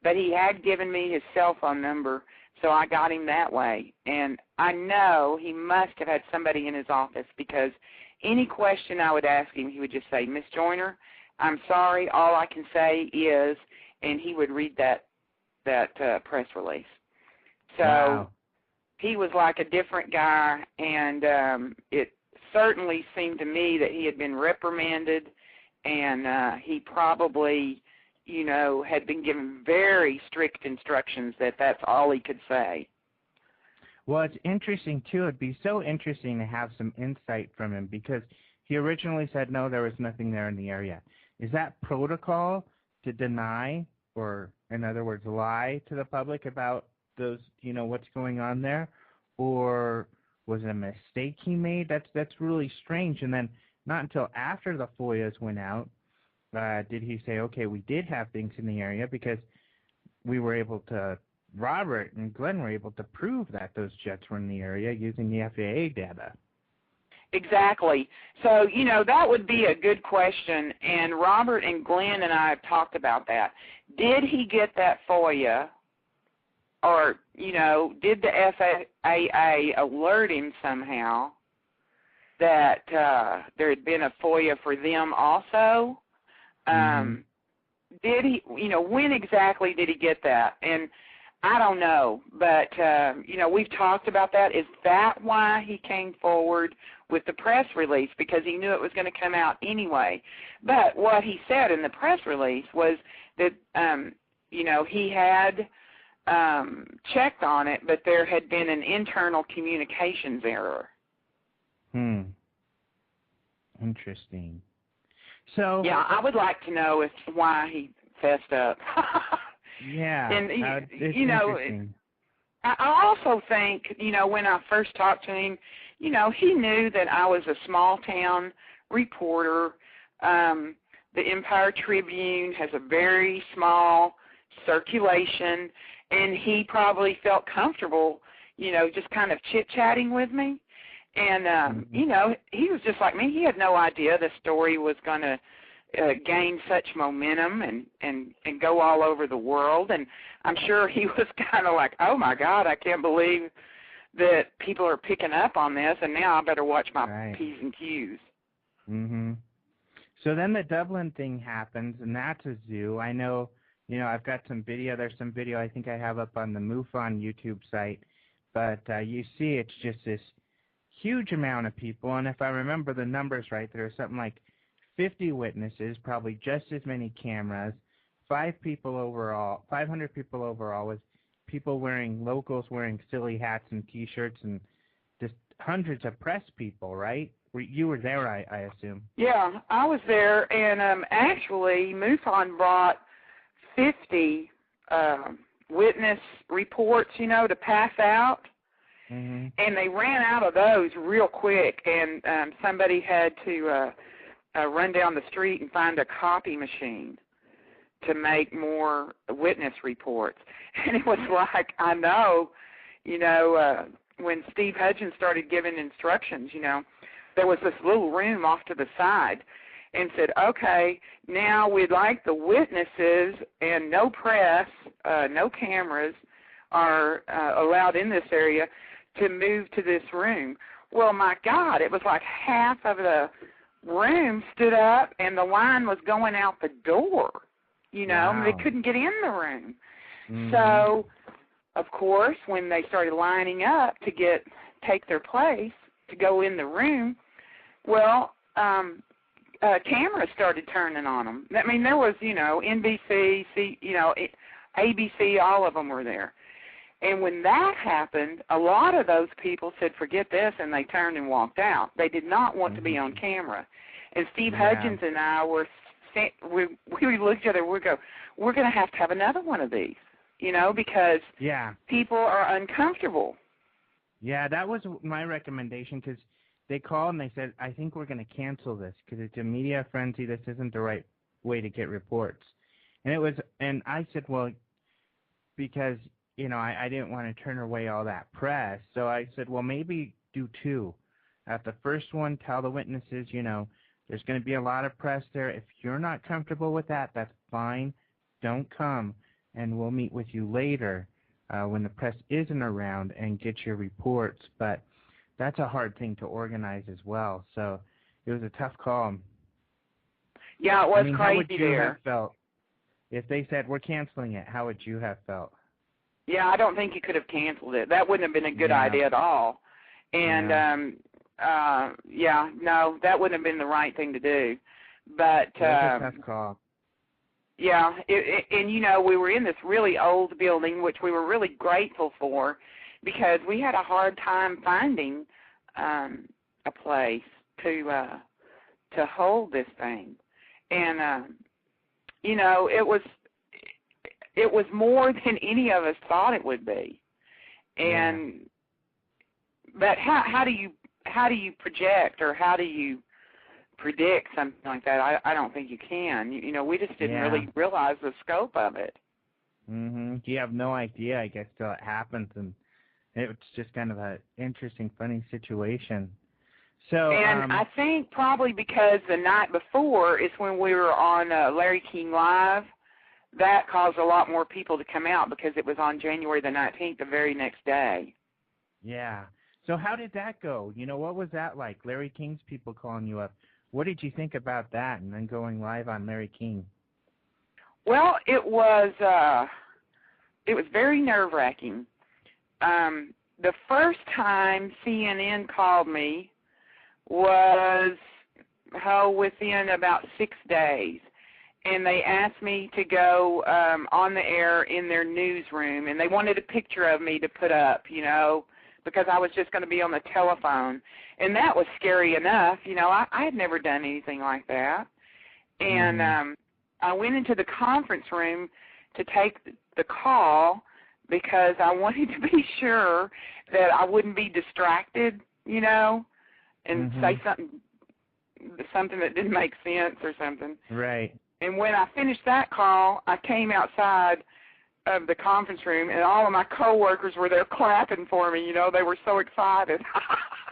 but he had given me his cell phone number, so I got him that way. And I know he must have had somebody in his office, because any question I would ask him, he would just say, Miss Joyner, I'm sorry, all I can say is, and he would read that press release. So he was like a different guy, and it certainly seemed to me that he had been reprimanded, and he probably, you know, had been given very strict instructions that that's all he could say. Well, it's interesting, too. It'd be so interesting to have some insight from him, because he originally said, no, there was nothing there in the area. Is that protocol to deny, or, in other words, lie to the public about those, you know, what's going on there? Or was it a mistake he made? That's really strange. And then not until after the FOIAs went out did he say, okay, we did have things in the area, because we were able to, Robert and Glenn were able to prove that those jets were in the area using the FAA data. Exactly. So, you know, that would be a good question, and Robert and Glenn and I have talked about that. Did he get that FOIA, or, you know, did the FAA alert him somehow that there had been a FOIA for them also? Did he, you know, when exactly did he get that? And I don't know, but, you know, we've talked about that. Is that why he came forward with the press release? Because he knew it was going to come out anyway. But what he said in the press release was that, you know, he had checked on it, but there had been an internal communications error. Interesting. So yeah, I would like to know why he fessed up. Yeah, and you know, I also think, you know, when I first talked to him, you know, he knew that I was a small town reporter. The Empire Tribune has a very small circulation, and he probably felt comfortable, you know, just kind of chit-chatting with me. And, you know, he was just like me. He had no idea the story was going to gain such momentum and go all over the world. And I'm sure he was kind of like, oh, my God, I can't believe that people are picking up on this, and now I better watch my P's and Q's. So then the Dublin thing happens, and that's a zoo. I know, you know, I've got some video. There's some video I think I have up on the MUFON YouTube site. But you see it's just this huge amount of people. And if I remember the numbers right, there was something like 50 witnesses, probably just as many cameras, 500 people overall, with people locals wearing silly hats and T-shirts, and just hundreds of press people, right? You were there, I assume. Yeah, I was there, and actually, MUFON brought 50 witness reports, to pass out. Mm-hmm. And they ran out of those real quick, and somebody had to run down the street and find a copy machine to make more witness reports. And it was like, I know, when Steve Hudgens started giving instructions, there was this little room off to the side, and said, okay, now we'd like the witnesses and no press, no cameras are allowed in this area to move to this room. Well, my God, it was like half of the room stood up and the line was going out the door. Wow. They couldn't get in the room. Mm-hmm. So, of course, when they started lining up to take their place to go in the room, well, cameras started turning on them. I mean, there was, NBC, ABC, all of them were there. And when that happened, a lot of those people said, forget this, and they turned and walked out. They did not want to be on camera. And Steve Hudgens and I we looked at each other, we go, we're going to have another one of these, because people are uncomfortable. Yeah, that was my recommendation, because they called and they said, I think we're going to cancel this because it's a media frenzy. This isn't the right way to get reports. And I said, well, because, I didn't want to turn away all that press. So I said, well, maybe do two. At the first one, tell the witnesses, there's going to be a lot of press there. If you're not comfortable with that, that's fine. Don't come, and we'll meet with you later when the press isn't around and get your reports. But that's a hard thing to organize as well. So it was a tough call. Yeah, it was crazy how would you there. have felt if they said, we're canceling it? How would you have felt? Yeah, I don't think you could have canceled it. That wouldn't have been a good idea at all. And, no, that wouldn't have been the right thing to do. But it was a tough call. Yeah, and, we were in this really old building, which we were really grateful for, because we had a hard time finding a place to hold this thing. And, it was more than any of us thought it would be. And but how do you project, or how do you predict something like that? I don't think you can. We just didn't really realize the scope of it. Mhm. You have no idea, I guess, till it happens, and it's just kind of an interesting, funny situation. So, and I think probably because the night before is when we were on Larry King Live, that caused a lot more people to come out because it was on January the 19th, the very next day. Yeah. So how did that go? What was that like? Larry King's people calling you up. What did you think about that, and then going live on Larry King? Well, it was very nerve-wracking. The first time CNN called me was within about 6 days. And they asked me to go on the air in their newsroom, and they wanted a picture of me to put up, because I was just going to be on the telephone. And that was scary enough. I had never done anything like that. And I went into the conference room to take the call because I wanted to be sure that I wouldn't be distracted, and say something that didn't make sense or something. Right. And when I finished that call, I came outside of the conference room, and all of my coworkers were there clapping for me. They were so excited.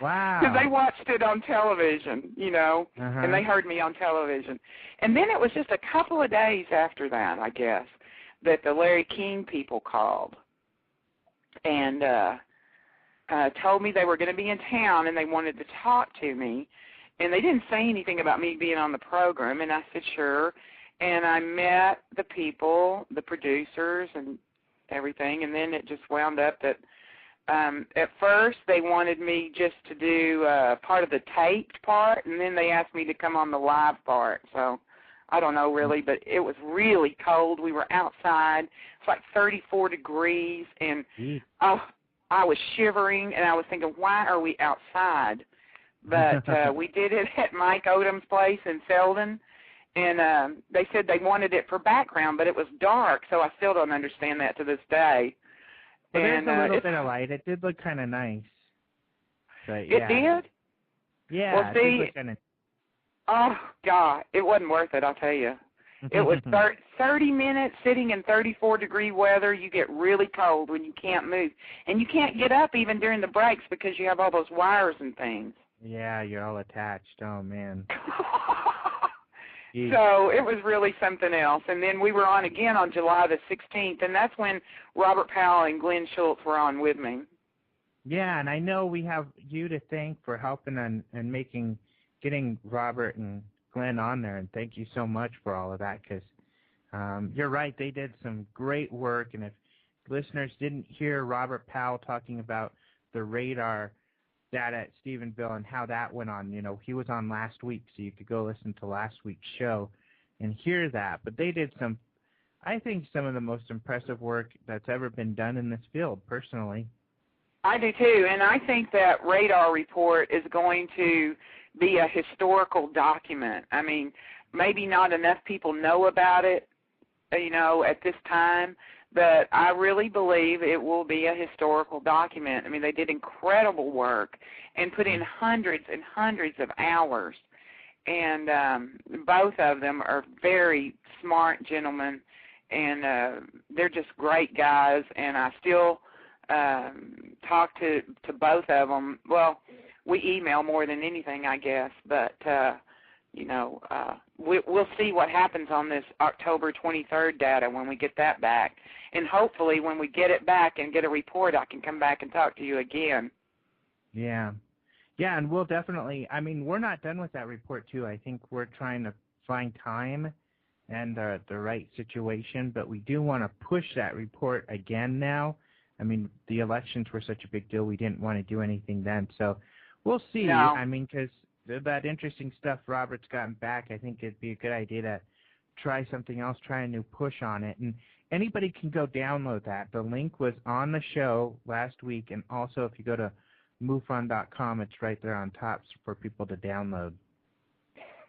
Wow. Because they watched it on television, and they heard me on television. And then it was just a couple of days after that, I guess, that the Larry King people called and told me they were going to be in town and they wanted to talk to me. And they didn't say anything about me being on the program, and I said, sure. And I met the people, the producers and everything, and then it just wound up that at first they wanted me just to do part of the taped part, and then they asked me to come on the live part. So I don't know really, but it was really cold. We were outside. It's like 34 degrees, and I was shivering, and I was thinking, why are we outside? But we did it at Mike Odom's place in Selden, and they said they wanted it for background, but it was dark, so I still don't understand that to this day. But and there's a little bit of light. It did look kind of nice. But, yeah. It did? Yeah, well, see, it did look kind of... Oh, God, it wasn't worth it, I'll tell you. It was 30 minutes sitting in 34-degree weather. You get really cold when you can't move. And you can't get up even during the breaks because you have all those wires and things. Yeah, you're all attached. Oh, man. So it was really something else. And then we were on again on July the 16th, and that's when Robert Powell and Glenn Schultz were on with me. Yeah, and I know we have you to thank for helping and getting Robert and Glenn on there, and thank you so much for all of that, because you're right, they did some great work, and if listeners didn't hear Robert Powell talking about the radar data at Stephenville and how that went on, he was on last week, so you could go listen to last week's show and hear that, but they did some of the most impressive work that's ever been done in this field, personally. I do too, and I think that radar report is going to be a historical document. I mean, maybe not enough people know about it, at this time, but I really believe it will be a historical document. I mean, they did incredible work and put in hundreds and hundreds of hours, and both of them are very smart gentlemen, and they're just great guys, and I still talk to both of them. Well, we email more than anything, I guess, but, we'll see what happens on this October 23rd data when we get that back. And hopefully when we get it back and get a report, I can come back and talk to you again. Yeah. Yeah, and we'll definitely, we're not done with that report, too. I think we're trying to find time and the right situation, but we do want to push that report again now. The elections were such a big deal, we didn't want to do anything then, so we'll see. No. Because that interesting stuff Robert's gotten back, I think it'd be a good idea to try something else, try a new push on it. And anybody can go download that. The link was on the show last week, and also if you go to MUFON.com, it's right there on top for people to download.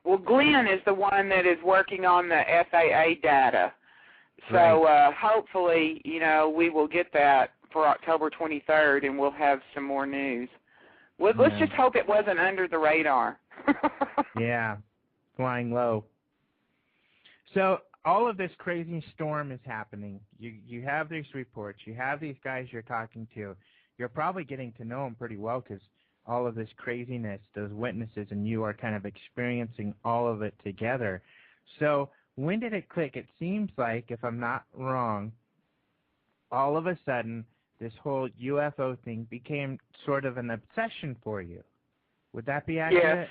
Well, Glenn is the one that is working on the FAA data. So hopefully, we will get that for October 23rd, and we'll have some more news. Let's just hope it wasn't under the radar. Yeah, flying low. So all of this crazy storm is happening. You have these reports. You have these guys you're talking to. You're probably getting to know them pretty well because all of this craziness, those witnesses, and you are kind of experiencing all of it together. So when did it click? It seems like, if I'm not wrong, all of a sudden this whole UFO thing became sort of an obsession for you. Would that be accurate?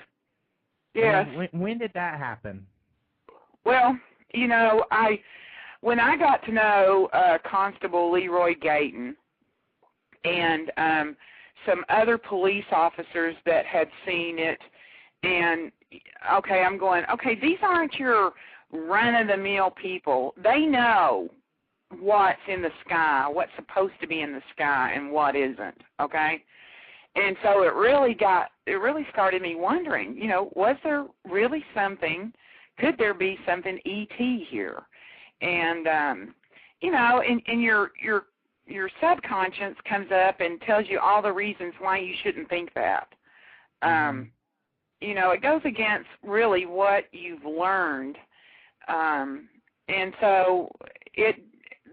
Yes. When did that happen? Well, when I got to know Constable Leroy Gayton and some other police officers that had seen it, and, I'm going, these aren't your run-of-the-mill people. They know what's in the sky, what's supposed to be in the sky, and what isn't, okay? And so it really started me wondering, was there really something, could there be something ET here? And, and your subconscious comes up and tells you all the reasons why you shouldn't think that. It goes against really what you've learned. And so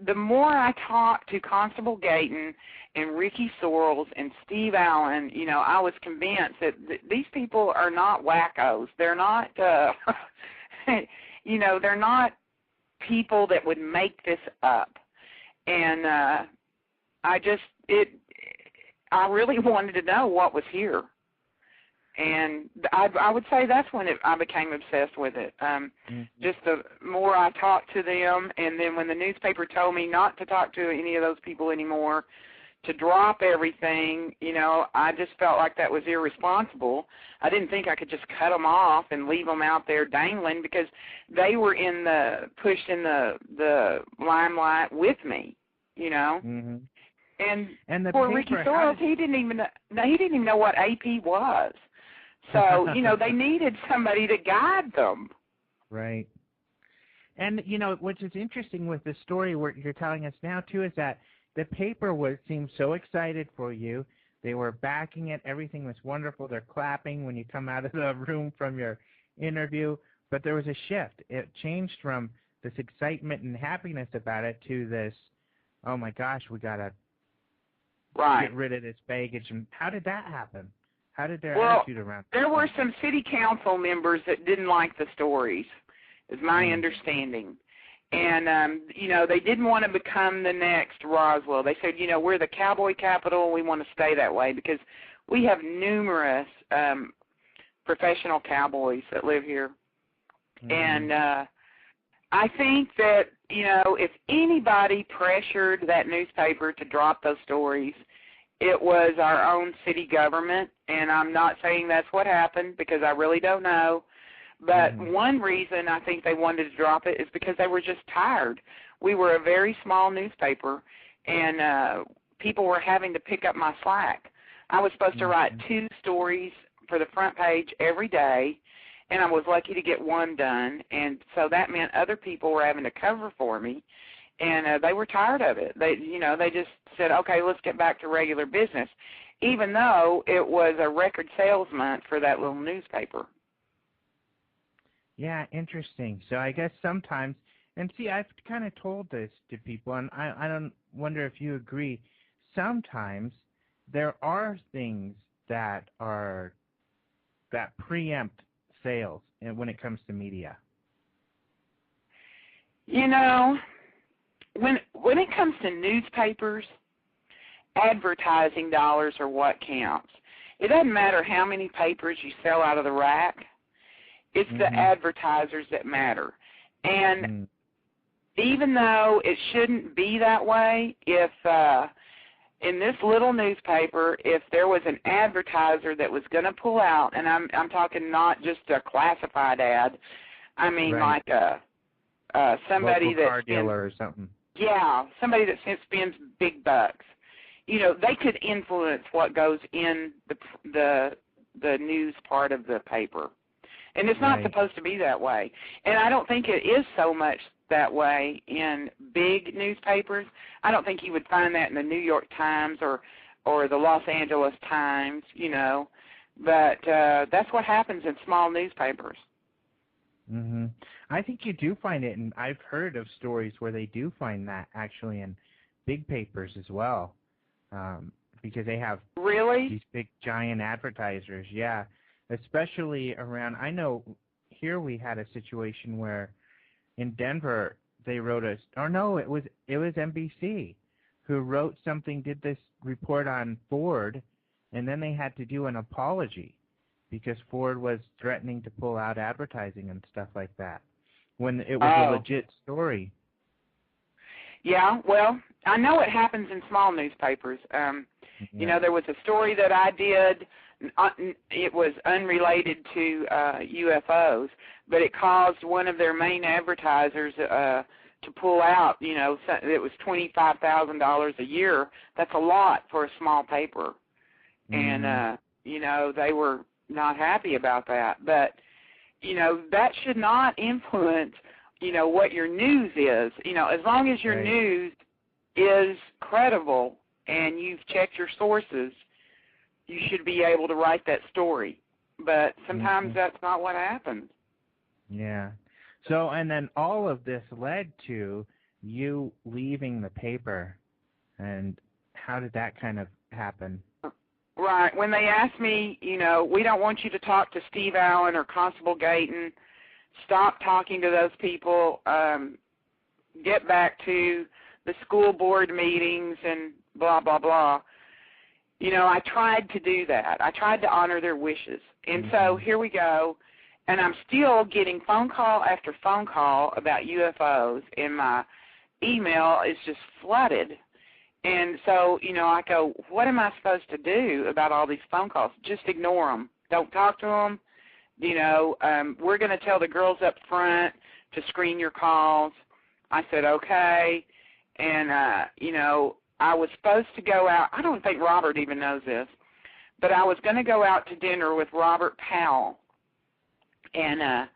the more I talked to Constable Gayton and Ricky Sorrells and Steve Allen, I was convinced that these people are not wackos. They're not, they're not people that would make this up. And I really wanted to know what was here. And I would say that's when I became obsessed with it. Just the more I talked to them, and then when the newspaper told me not to talk to any of those people anymore, to drop everything, I just felt like that was irresponsible. I didn't think I could just cut them off and leave them out there dangling because they were pushed in the limelight with me, Mm-hmm. And the poor paper, Ricky Sorrells, he didn't even know what AP was. So, they needed somebody to guide them. Right. And, which is interesting with the story you're telling us now, too, is that the paper seemed so excited for you. They were backing it. Everything was wonderful. They're clapping when you come out of the room from your interview. But there was a shift. It changed from this excitement and happiness about it to this, oh, my gosh, we got to get rid of this baggage. And how did that happen? How did their attitude around it? There were some city council members that didn't like the stories, is my understanding. And, they didn't want to become the next Roswell. They said, we're the cowboy capital. We want to stay that way because we have numerous professional cowboys that live here. And I think that, if anybody pressured that newspaper to drop those stories, it was our own city government. And I'm not saying that's what happened because I really don't know. But one reason I think they wanted to drop it is because they were just tired. We were a very small newspaper, and people were having to pick up my slack. I was supposed to write 2 stories for the front page every day, and I was lucky to get 1 done. And so that meant other people were having to cover for me, and they were tired of it. They just said, okay, let's get back to regular business, even though it was a record sales month for that little newspaper. Yeah, interesting. So I guess sometimes, and see, I've kind of told this to people, and I don't wonder if you agree, sometimes there are things that preempt sales when it comes to media. When it comes to newspapers, advertising dollars are what counts. It doesn't matter how many papers you sell out of the rack. It's the advertisers that matter. And even though it shouldn't be that way, if in this little newspaper, if there was an advertiser that was going to pull out, and I'm talking not just a classified ad, I mean like somebody local that car dealer or something. Yeah, somebody that spends big bucks. They could influence what goes in the news part of the paper. And it's not supposed to be that way. And I don't think it is so much that way in big newspapers. I don't think you would find that in the New York Times or the Los Angeles Times, But that's what happens in small newspapers. I think you do find it, and I've heard of stories where they do find that actually in big papers as well, because they have these big giant advertisers. Yeah. Especially around, I know here we had a situation where in Denver they wrote it was NBC who wrote something, did this report on Ford, and then they had to do an apology because Ford was threatening to pull out advertising and stuff like that when it was a legit story. Yeah, well, I know it happens in small newspapers. There was a story that I did. It was unrelated to UFOs, but it caused one of their main advertisers to pull out. It was $25,000 a year. That's a lot for a small paper, and they were not happy about that. But that should not influence what your news is. As long as your news is credible and you've checked your sources, you should be able to write that story. But sometimes that's not what happens. Yeah. So, and then all of this led to you leaving the paper. And how did that kind of happen? Right. When they asked me, we don't want you to talk to Steve Allen or Constable Gayton, stop talking to those people, get back to the school board meetings and blah, blah, blah. I tried to do that. I tried to honor their wishes. And so here we go, and I'm still getting phone call after phone call about UFOs, and my email is just flooded. And so, I go, what am I supposed to do about all these phone calls? Just ignore them. Don't talk to them. We're going to tell the girls up front to screen your calls. I said, okay. And, I was supposed to go out. I don't think Robert even knows this, but I was going to go out to dinner with Robert Powell, and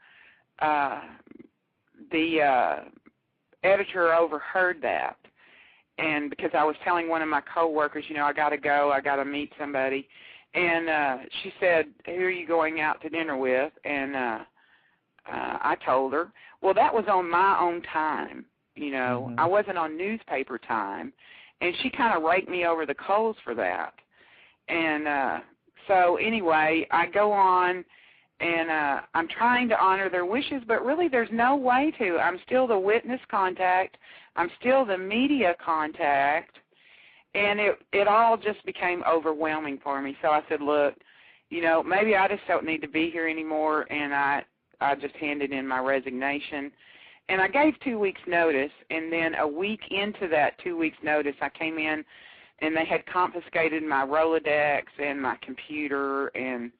the editor overheard that. And because I was telling one of my coworkers, you know, I got to go, I got to meet somebody. And she said, who are you going out to dinner with? And I told her, well, that was on my own time. You know, I wasn't on newspaper time. And she kind of raked me over the coals for that. And so anyway, I go on, and I'm trying to honor their wishes, but really there's no way to. I'm still the witness contact. I'm still the media contact. And it all just became overwhelming for me. So I said, look, you know, maybe I just don't need to be here anymore, and I just handed in my resignation. And I gave 2 weeks' notice, and then a week into that 2 weeks' notice, I came in, and they had confiscated my Rolodex and my computer, and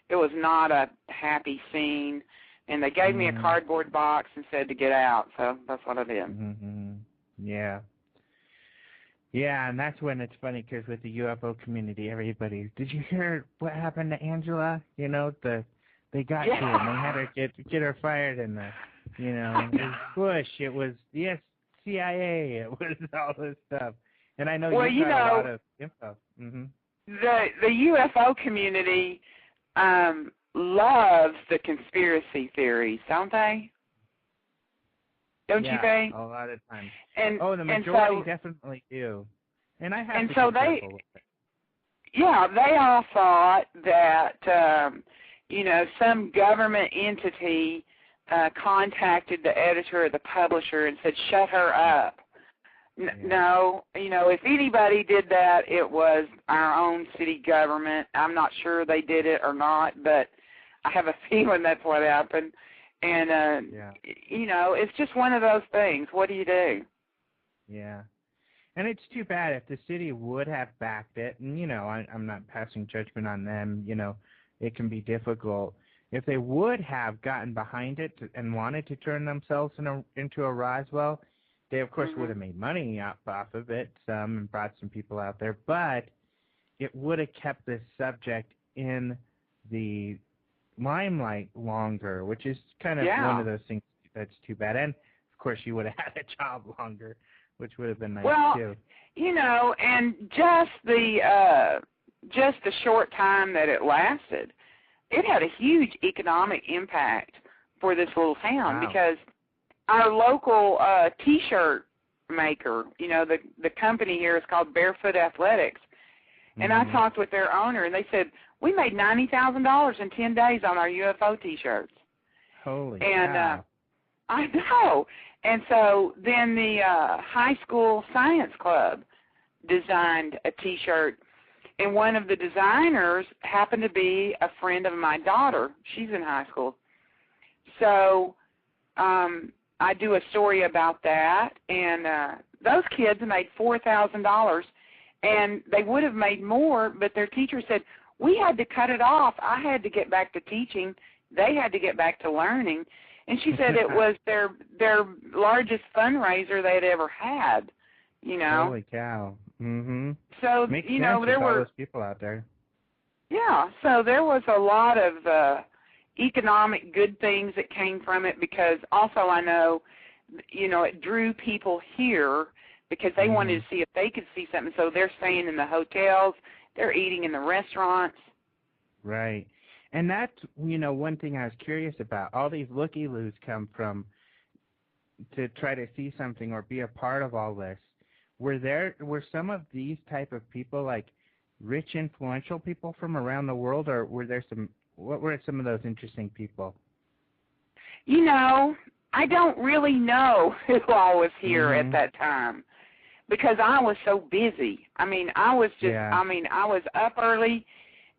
it was not a happy scene. And they gave me a cardboard box and said to get out, so that's what I did. Yeah. Yeah, and that's when it's funny, because with the UFO community, everybody, did you hear what happened to Angela? You know, they got to her, and they had her get her fired, and you know, it was Bush, it was the CIA, it was all this stuff. And I know you got a lot of info. The UFO community loves the conspiracy theories, don't they? Don't you think? A lot of times. And the majority definitely do. And I have to be careful with it. Yeah, they all thought that you know, some government entity contacted the editor or the publisher and said, shut her up. No, you know, if anybody did that, it was our own city government. I'm not sure they did it or not, but I have a feeling that's what happened. And, you know, it's just one of those things. What do you do? Yeah. And it's too bad. If the city would have backed it, and, you know, I'm not passing judgment on them, you know, it can be difficult. If they would have gotten behind it and wanted to turn themselves into a Roswell, they, of course, would have made money off of it, and brought some people out there, but it would have kept this subject in the limelight longer, which is kind of one of those things that's too bad. And, of course, you would have had a job longer, which would have been nice, too. Well, you know, and just the short time that it lasted, it had a huge economic impact for this little town because our local T-shirt maker, you know, the company here is called Barefoot Athletics, and I talked with their owner, and they said, we made $90,000 in 10 days on our UFO T-shirts. Holy cow. I know. And so then the high school science club designed a T-shirt, and one of the designers happened to be a friend of my daughter. She's in high school. So I do a story about that, and those kids made $4,000, and they would have made more, but their teacher said, we had to cut it off. I had to get back to teaching. They had to get back to learning. And she said it was their largest fundraiser they'd ever had, you know. Holy cow. So, makes you know, there were all those people out there. Yeah, so there was a lot of economic good things that came from it, because also I know, you know, it drew people here because they wanted to see if they could see something. So they're staying in the hotels, they're eating in the restaurants. Right. And that's, you know, one thing I was curious about. All these looky-loos come from to try to see something or be a part of all this. Were some of these type of people like rich, influential people from around the world, or what were some of those interesting people? You know, I don't really know who all was here at that time, because I was so busy. I mean, I was just, I was up early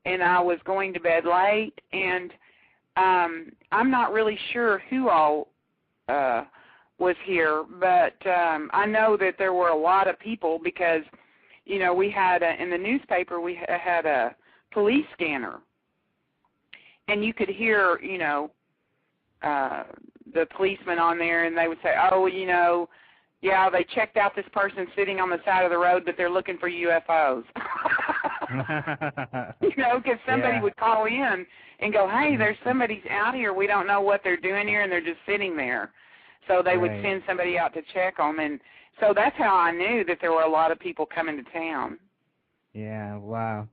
and I was going to bed late, and I'm not really sure who all was here, but I know that there were a lot of people because, you know, we had, in the newspaper, we had a police scanner, and you could hear, you know, the policemen on there, and they would say, oh, you know, yeah, they checked out this person sitting on the side of the road, but they're looking for UFOs. Because somebody would call in and go, hey, there's somebody's out here. We don't know what they're doing here, and they're just sitting there. So they would send somebody out to check them. And so that's how I knew that there were a lot of people coming to town. Yeah, wow.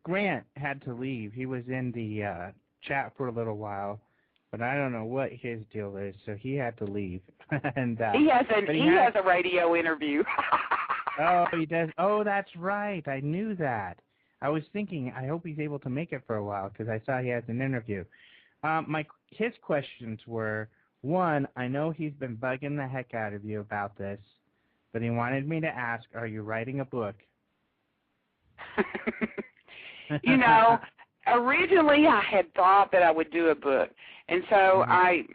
Grant had to leave. He was in the chat for a little while, but I don't know what his deal is, so he had to leave. And he has a radio interview. Oh, he does. Oh, that's right. I knew that. I was thinking, I hope he's able to make it for a while because I saw he has an interview. His questions were, one, I know he's been bugging the heck out of you about this, but he wanted me to ask, are you writing a book? Originally I had thought that I would do a book, and so I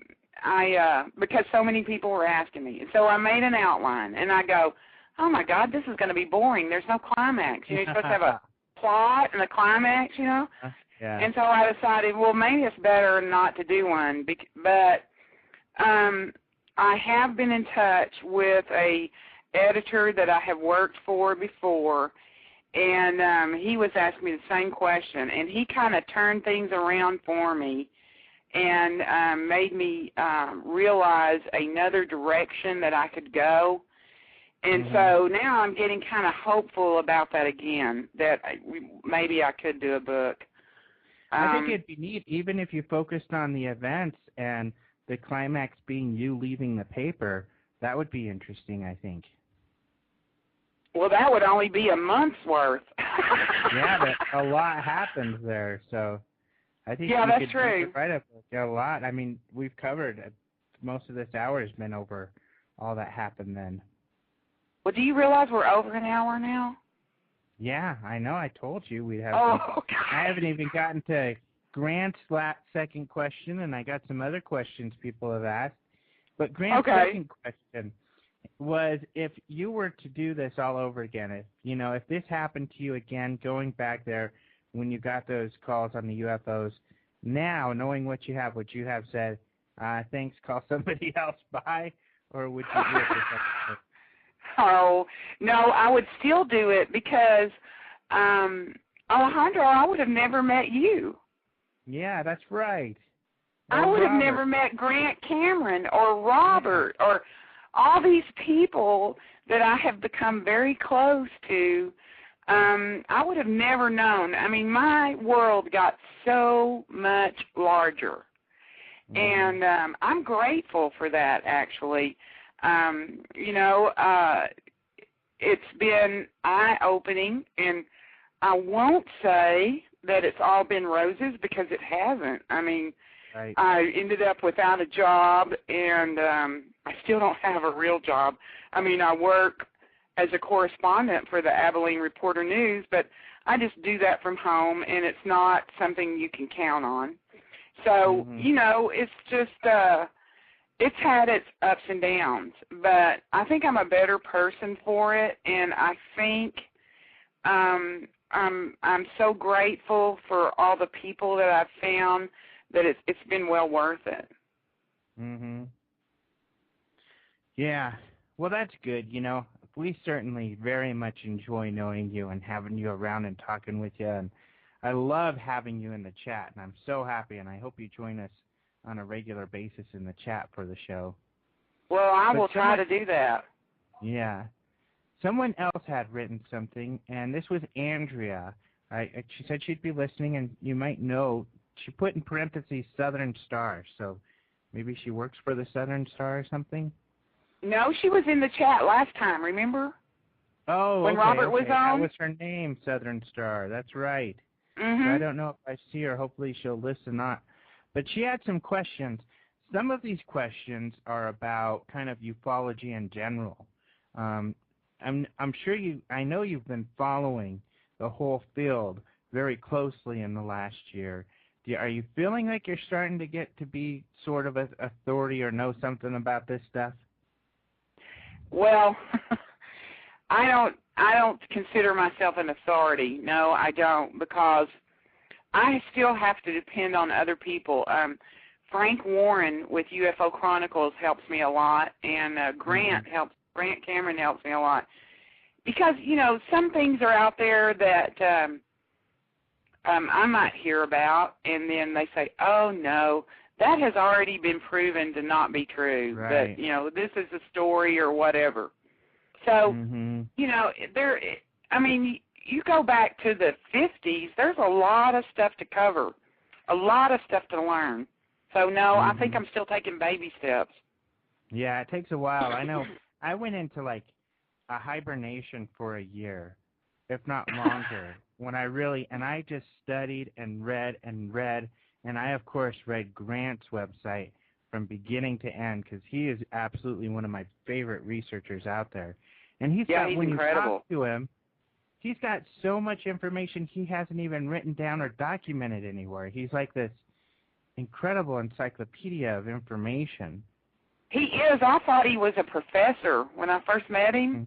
because so many people were asking me, and so I made an outline, and I go, oh my God, this is going to be boring. There's no climax. You're supposed to have a plot and a climax, Yeah. And so I decided, well, maybe it's better not to do one, but I have been in touch with a editor that I have worked for before, and he was asking me the same question, and he kind of turned things around for me and made me realize another direction that I could go. And so now I'm getting kind of hopeful about that again, that maybe I could do a book. I think it'd be neat, even if you focused on the events and the climax being you leaving the paper. That would be interesting, I think. Well, that would only be a month's worth. Yeah, but a lot happens there, so I think that's true. Write a book. A lot. I mean, we've covered, most of this hour has been over all that happened then. Well, do you realize we're over an hour now? Yeah, I know. I told you we'd have. God. I haven't even gotten to Grant's second question, and I got some other questions people have asked. But Grant's second question was, if you were to do this all over again, if this happened to you again, going back there when you got those calls on the UFOs, now knowing what you have, would you have said, thanks, call somebody else, bye, or would you do it for something? Oh, no, I would still do it because, Alejandro, I would have never met you. Yeah, that's right. I would have never met Grant Cameron or Robert or all these people that I have become very close to. I would have never known. I mean, my world got so much larger, and I'm grateful for that, actually. It's been eye-opening, and I won't say that it's all been roses because it hasn't. I mean, I ended up without a job, and I still don't have a real job. I mean, I work as a correspondent for the Abilene Reporter News, but I just do that from home, and it's not something you can count on. So, it's just it's had its ups and downs, but I think I'm a better person for it, and I think I'm so grateful for all the people that I've found that it's been well worth it. Yeah. Well, that's good. We certainly very much enjoy knowing you and having you around and talking with you, and I love having you in the chat, and I'm so happy, and I hope you join us on a regular basis in the chat for the show. Well, I will try to do that. Yeah. Someone else had written something, and this was Angelia. She said she'd be listening, and you might know, she put in parentheses Southern Star, so maybe she works for the Southern Star or something? No, she was in the chat last time, remember? Oh, when Robert was on? That was her name, Southern Star. That's right. So I don't know if I see her. Hopefully she'll listen on. But she had some questions. Some of these questions are about kind of ufology in general. I'm sure I know you've been following the whole field very closely in the last year. Are you feeling like you're starting to get to be sort of an authority or know something about this stuff? Well, I don't consider myself an authority. No, I don't, because I still have to depend on other people. Frank Warren with UFO Chronicles helps me a lot, and Grant Cameron helps me a lot. because, some things are out there that I might hear about, and then they say, oh, no, that has already been proven to not be true. Right. But, this is a story or whatever. So, you go back to the 50s, there's a lot of stuff to cover, a lot of stuff to learn. So, no, I think I'm still taking baby steps. Yeah, it takes a while. I know I went into, like, a hibernation for a year, if not longer, and I just studied and read, and I, of course, read Grant's website from beginning to end, because he is absolutely one of my favorite researchers out there. And he's when incredible. You talk to him, he's got so much information he hasn't even written down or documented anywhere. He's like this incredible encyclopedia of information. He is. I thought he was a professor when I first met him.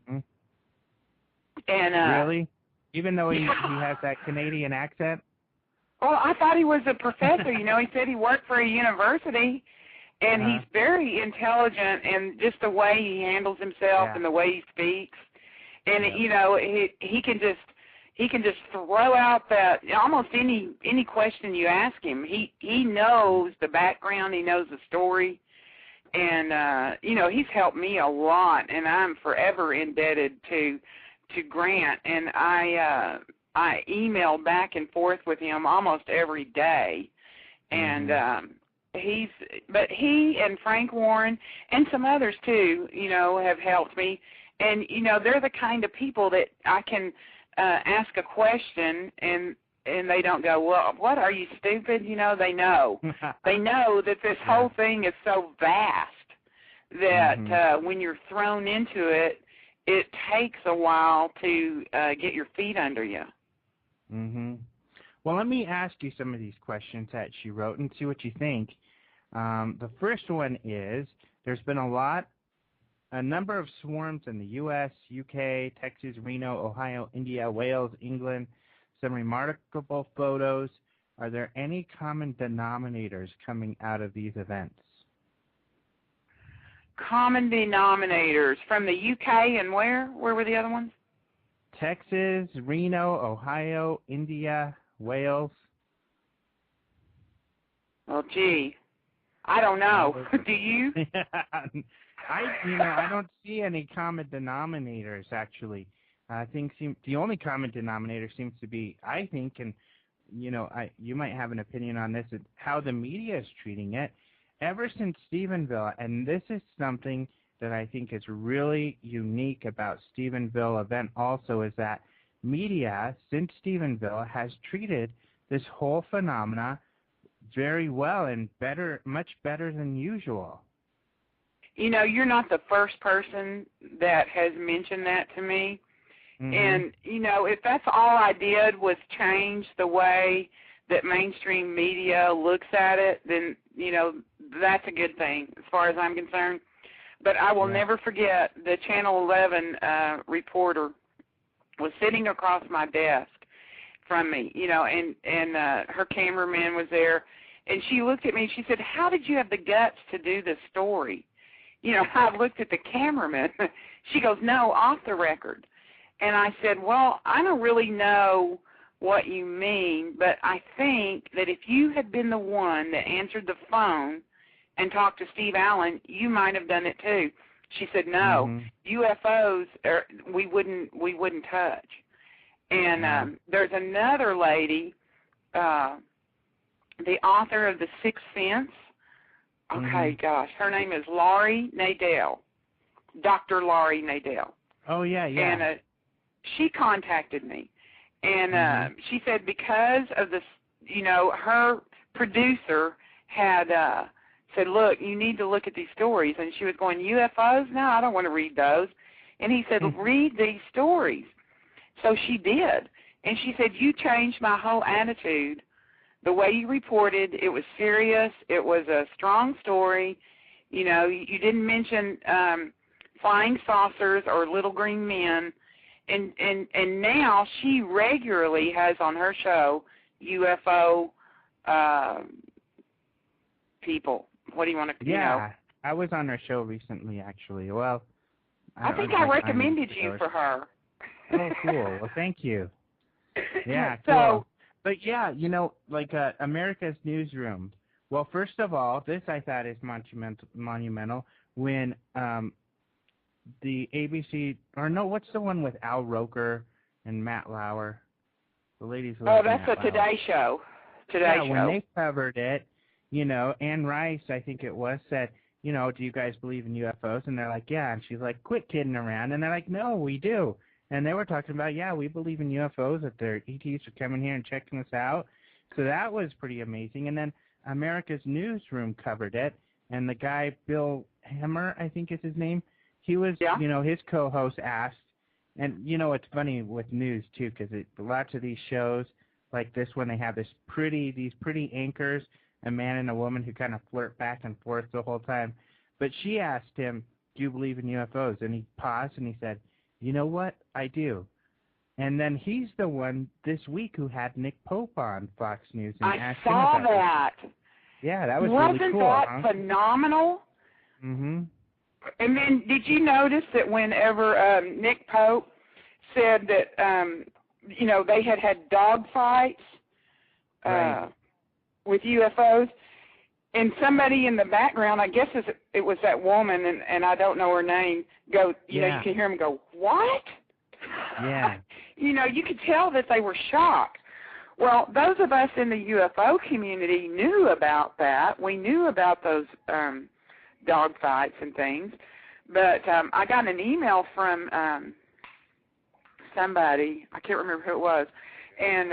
And really? Even though he has that Canadian accent? Well, I thought he was a professor. He said he worked for a university, and he's very intelligent, and just the way he handles himself and the way he speaks. And he can just throw out that almost any question you ask him. He knows the background, he knows the story, and he's helped me a lot, and I'm forever indebted to Grant. And I email back and forth with him almost every day, and he and Frank Warren and some others too, have helped me. And they're the kind of people that I can ask a question and they don't go, well, what, are you stupid? They know. They know that this whole thing is so vast that when you're thrown into it, it takes a while to get your feet under you. Well, let me ask you some of these questions that she wrote and see what you think. The first one is, there's been a number of swarms in the U.S., UK, Texas, Reno, Ohio, India, Wales, England, some remarkable photos. Are there any common denominators coming out of these events? Common denominators from the UK and where? Where were the other ones? Texas, Reno, Ohio, India, Wales. Well, gee, I don't know. Do you? I don't see any common denominators, actually. I think the only common denominator seems to be, I think, and you might have an opinion on this, how the media is treating it. Ever since Stephenville, and this is something that I think is really unique about Stephenville event also, is that media, since Stephenville, has treated this whole phenomena very well and much better than usual. You're not the first person that has mentioned that to me. And, if that's all I did was change the way that mainstream media looks at it, then, that's a good thing as far as I'm concerned. But I will never forget the Channel 11 reporter was sitting across my desk from me, and her cameraman was there. And she looked at me and she said, how did you have the guts to do this story? I looked at the cameraman. She goes, no, off the record. And I said, well, I don't really know what you mean, but I think that if you had been the one that answered the phone and talked to Steve Allen, you might have done it too. She said, no, UFOs we wouldn't touch. And there's another lady, the author of The Sixth Sense. Okay, gosh, her name is Laurie Nadell, Dr. Laurie Nadell. Oh, yeah. And she contacted me, and she said because of this, her producer had said, look, you need to look at these stories. And she was going, UFOs? No, I don't want to read those. And he said, read these stories. So she did. And she said, you changed my whole attitude. The way you reported, it was serious. It was a strong story. You didn't mention flying saucers or little green men. And now she regularly has on her show UFO people. What do you want to, I was on her show recently, actually. Well, I think I recommended you for her. Oh, cool. Well, thank you. Yeah, So, cool. But yeah, like America's Newsroom. Well, first of all, this I thought is monumental when the ABC, or no, what's the one with Al Roker and Matt Lauer? The ladies who oh, like that's Matt a Lauer. Today Show. Yeah, when they covered it, Anne Rice, I think it was, said, do you guys believe in UFOs? And they're like, yeah. And she's like, quit kidding around. And they're like, no, we do. And they were talking about, yeah, we believe in UFOs, that their ETs are coming here and checking us out. So that was pretty amazing. And then America's Newsroom covered it, and the guy, Bill Hemmer, I think is his name, he was, his co-host asked, and, it's funny with news, too, because lots of these shows, like this one, they have these pretty anchors, a man and a woman who kind of flirt back and forth the whole time. But she asked him, do you believe in UFOs? And he paused and he said, you know what? I do. And then he's the one this week who had Nick Pope on Fox News. And I saw that. Yeah, that was really cool. Wasn't that phenomenal? Mm-hmm. And then did you notice that whenever Nick Pope said that, they had dog fights with UFOs, and somebody in the background, I guess it was that woman, and I don't know her name, you can hear him go, what? Yeah. You could tell that they were shocked. Well, those of us in the UFO community knew about that. We knew about those dog fights and things. But I got an email from somebody, I can't remember who it was, and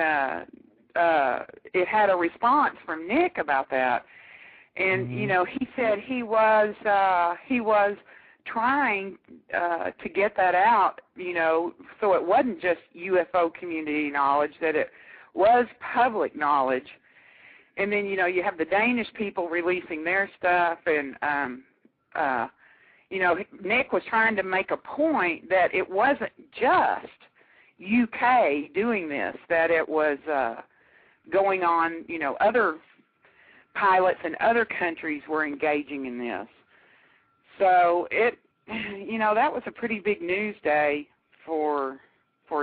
it had a response from Nick about that. And, he said he was trying to get that out, so it wasn't just UFO community knowledge, that it was public knowledge. And then, you have the Danish people releasing their stuff, and, Nick was trying to make a point that it wasn't just UK doing this, that it was going on, other pilots in other countries were engaging in this. So that was a pretty big news day for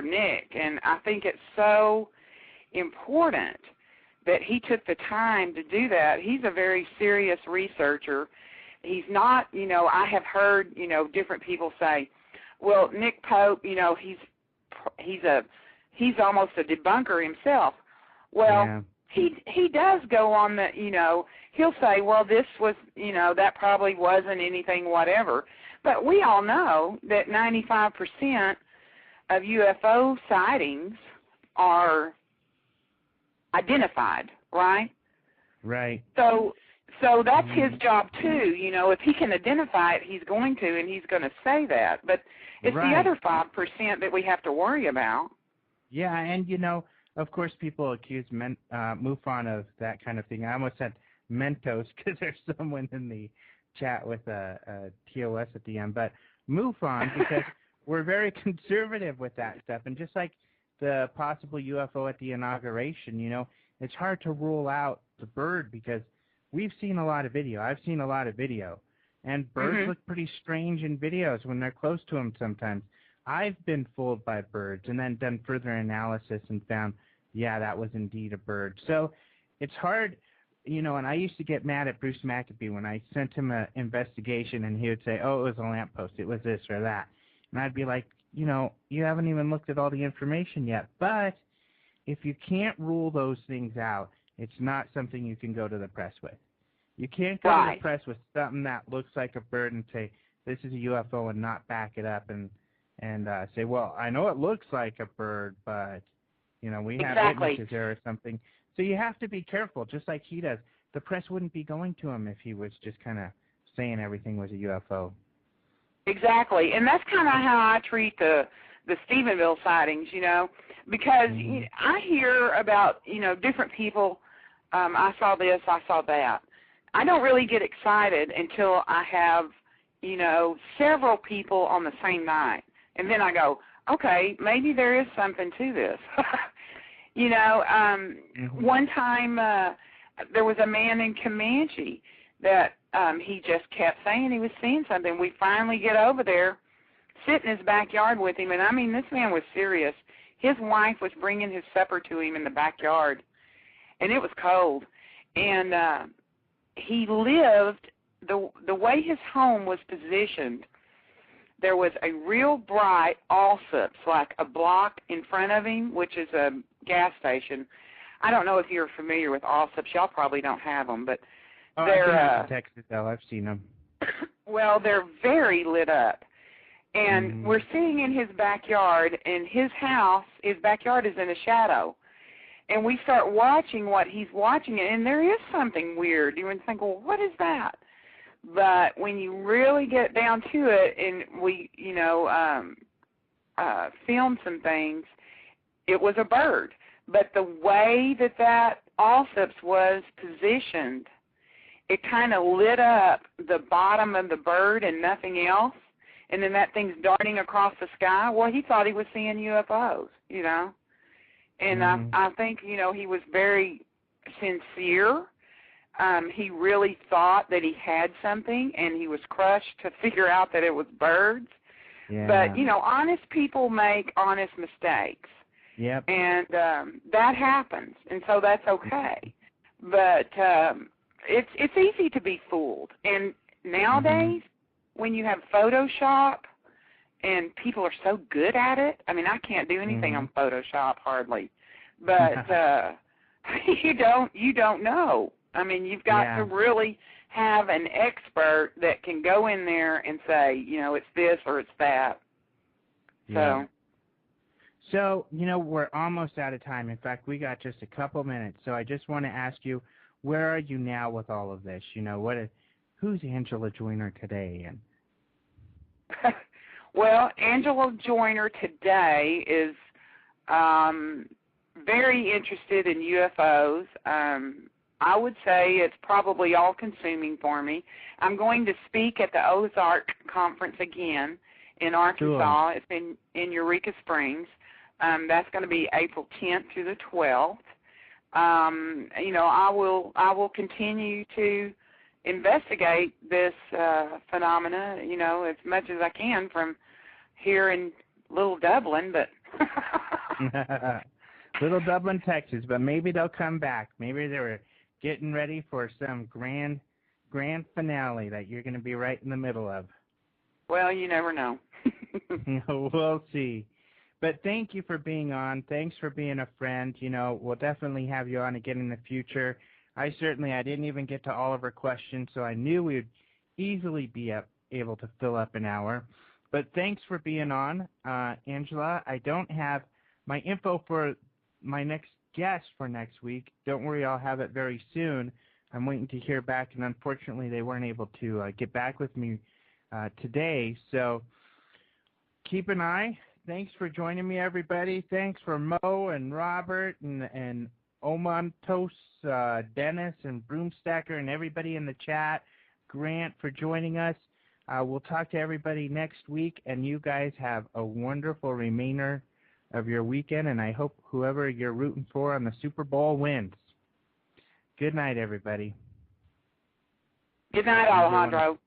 Nick, and I think it's so important that he took the time to do that. He's a very serious researcher. He's not, I have heard, different people say, well, Nick Pope, he's almost a debunker himself. Well, he does go on the, he'll say, well, this was, that probably wasn't anything, whatever. But we all know that 95% of UFO sightings are identified, right? Right. So that's his job too. If he can identify it, he's going to, and he's going to say that. But it's the other 5% that we have to worry about. Yeah, and of course, people accuse MUFON of that kind of thing. I almost said Mentos because there's someone in the chat with a TOS at the end. But MUFON, because we're very conservative with that stuff. And just like the possible UFO at the inauguration, it's hard to rule out the bird because we've seen a lot of video. I've seen a lot of video. And birds look pretty strange in videos when they're close to them sometimes. I've been fooled by birds and then done further analysis and found, yeah, that was indeed a bird. So it's hard, and I used to get mad at Bruce Maccabee when I sent him an investigation and he would say, oh, it was a lamppost, it was this or that. And I'd be like, you haven't even looked at all the information yet. But if you can't rule those things out, it's not something you can go to the press with. You can't go to the press with something that looks like a bird and say, this is a UFO and not back it up and say, well, I know it looks like a bird, but, we have witnesses there or something. So you have to be careful, just like he does. The press wouldn't be going to him if he was just kind of saying everything was a UFO. Exactly, and that's kind of how I treat the Stephenville sightings, because I hear about, different people, I saw this, I saw that. I don't really get excited until I have, several people on the same night. And then I go, okay, maybe there is something to this. One time there was a man in Comanche that he just kept saying he was seeing something. We finally get over there sit in his backyard with him, and I mean, this man was serious. His wife was bringing his supper to him in the backyard, and it was cold. And he lived, the way his home was positioned, there was a real bright Allsups, like a block in front of him, which is a gas station. I don't know if you're familiar with Allsups. Y'all probably don't have them, but they're in Texas, though. I've seen them. Well, they're very lit up. And we're sitting in his backyard, and his backyard is in a shadow. And we start watching what he's watching, and there is something weird. You would think, well, what is that? But when you really get down to it, and we, filmed some things, it was a bird. But the way that Allsups was positioned, it kind of lit up the bottom of the bird and nothing else. And then that thing's darting across the sky. Well, he thought he was seeing UFOs, And I think, he was very sincere. He really thought that he had something, and he was crushed to figure out that it was birds. Yeah. But, honest people make honest mistakes. Yep. And that happens, and so that's okay. But it's easy to be fooled. And nowadays, when you have Photoshop and people are so good at it, I mean, I can't do anything on Photoshop hardly. But you don't know. I mean, you've got to really have an expert that can go in there and say, it's this or it's that. Yeah. So, we're almost out of time. In fact, we got just a couple minutes. So I just want to ask you, where are you now with all of this? Who's Angela Joyner today? And well, Angela Joyner today is very interested in UFOs. I would say it's probably all-consuming for me. I'm going to speak at the Ozark Conference again in Arkansas. Sure. It's in Eureka Springs. That's going to be April 10th through the 12th. I will continue to investigate this phenomena, as much as I can from here in Little Dublin, but Little Dublin, Texas, but maybe they'll come back. Maybe they were getting ready for some grand finale that you're going to be right in the middle of. Well, you never know. We'll see. But thank you for being on. Thanks for being a friend. We'll definitely have you on again in the future. I didn't even get to all of her questions, so I knew we would easily be able to fill up an hour. But thanks for being on, Angela. I don't have my info for my next guest for next week. Don't worry, I'll have it very soon. I'm waiting to hear back, and unfortunately they weren't able to get back with me today. So keep an eye. Thanks for joining me, everybody. Thanks for Mo and Robert and Omontos, Dennis and Broomstacker and everybody in the chat. Grant for joining us. We'll talk to everybody next week, and you guys have a wonderful remainder of your weekend, and I hope whoever you're rooting for on the Super Bowl wins. Good night, everybody. Good night, Alejandro.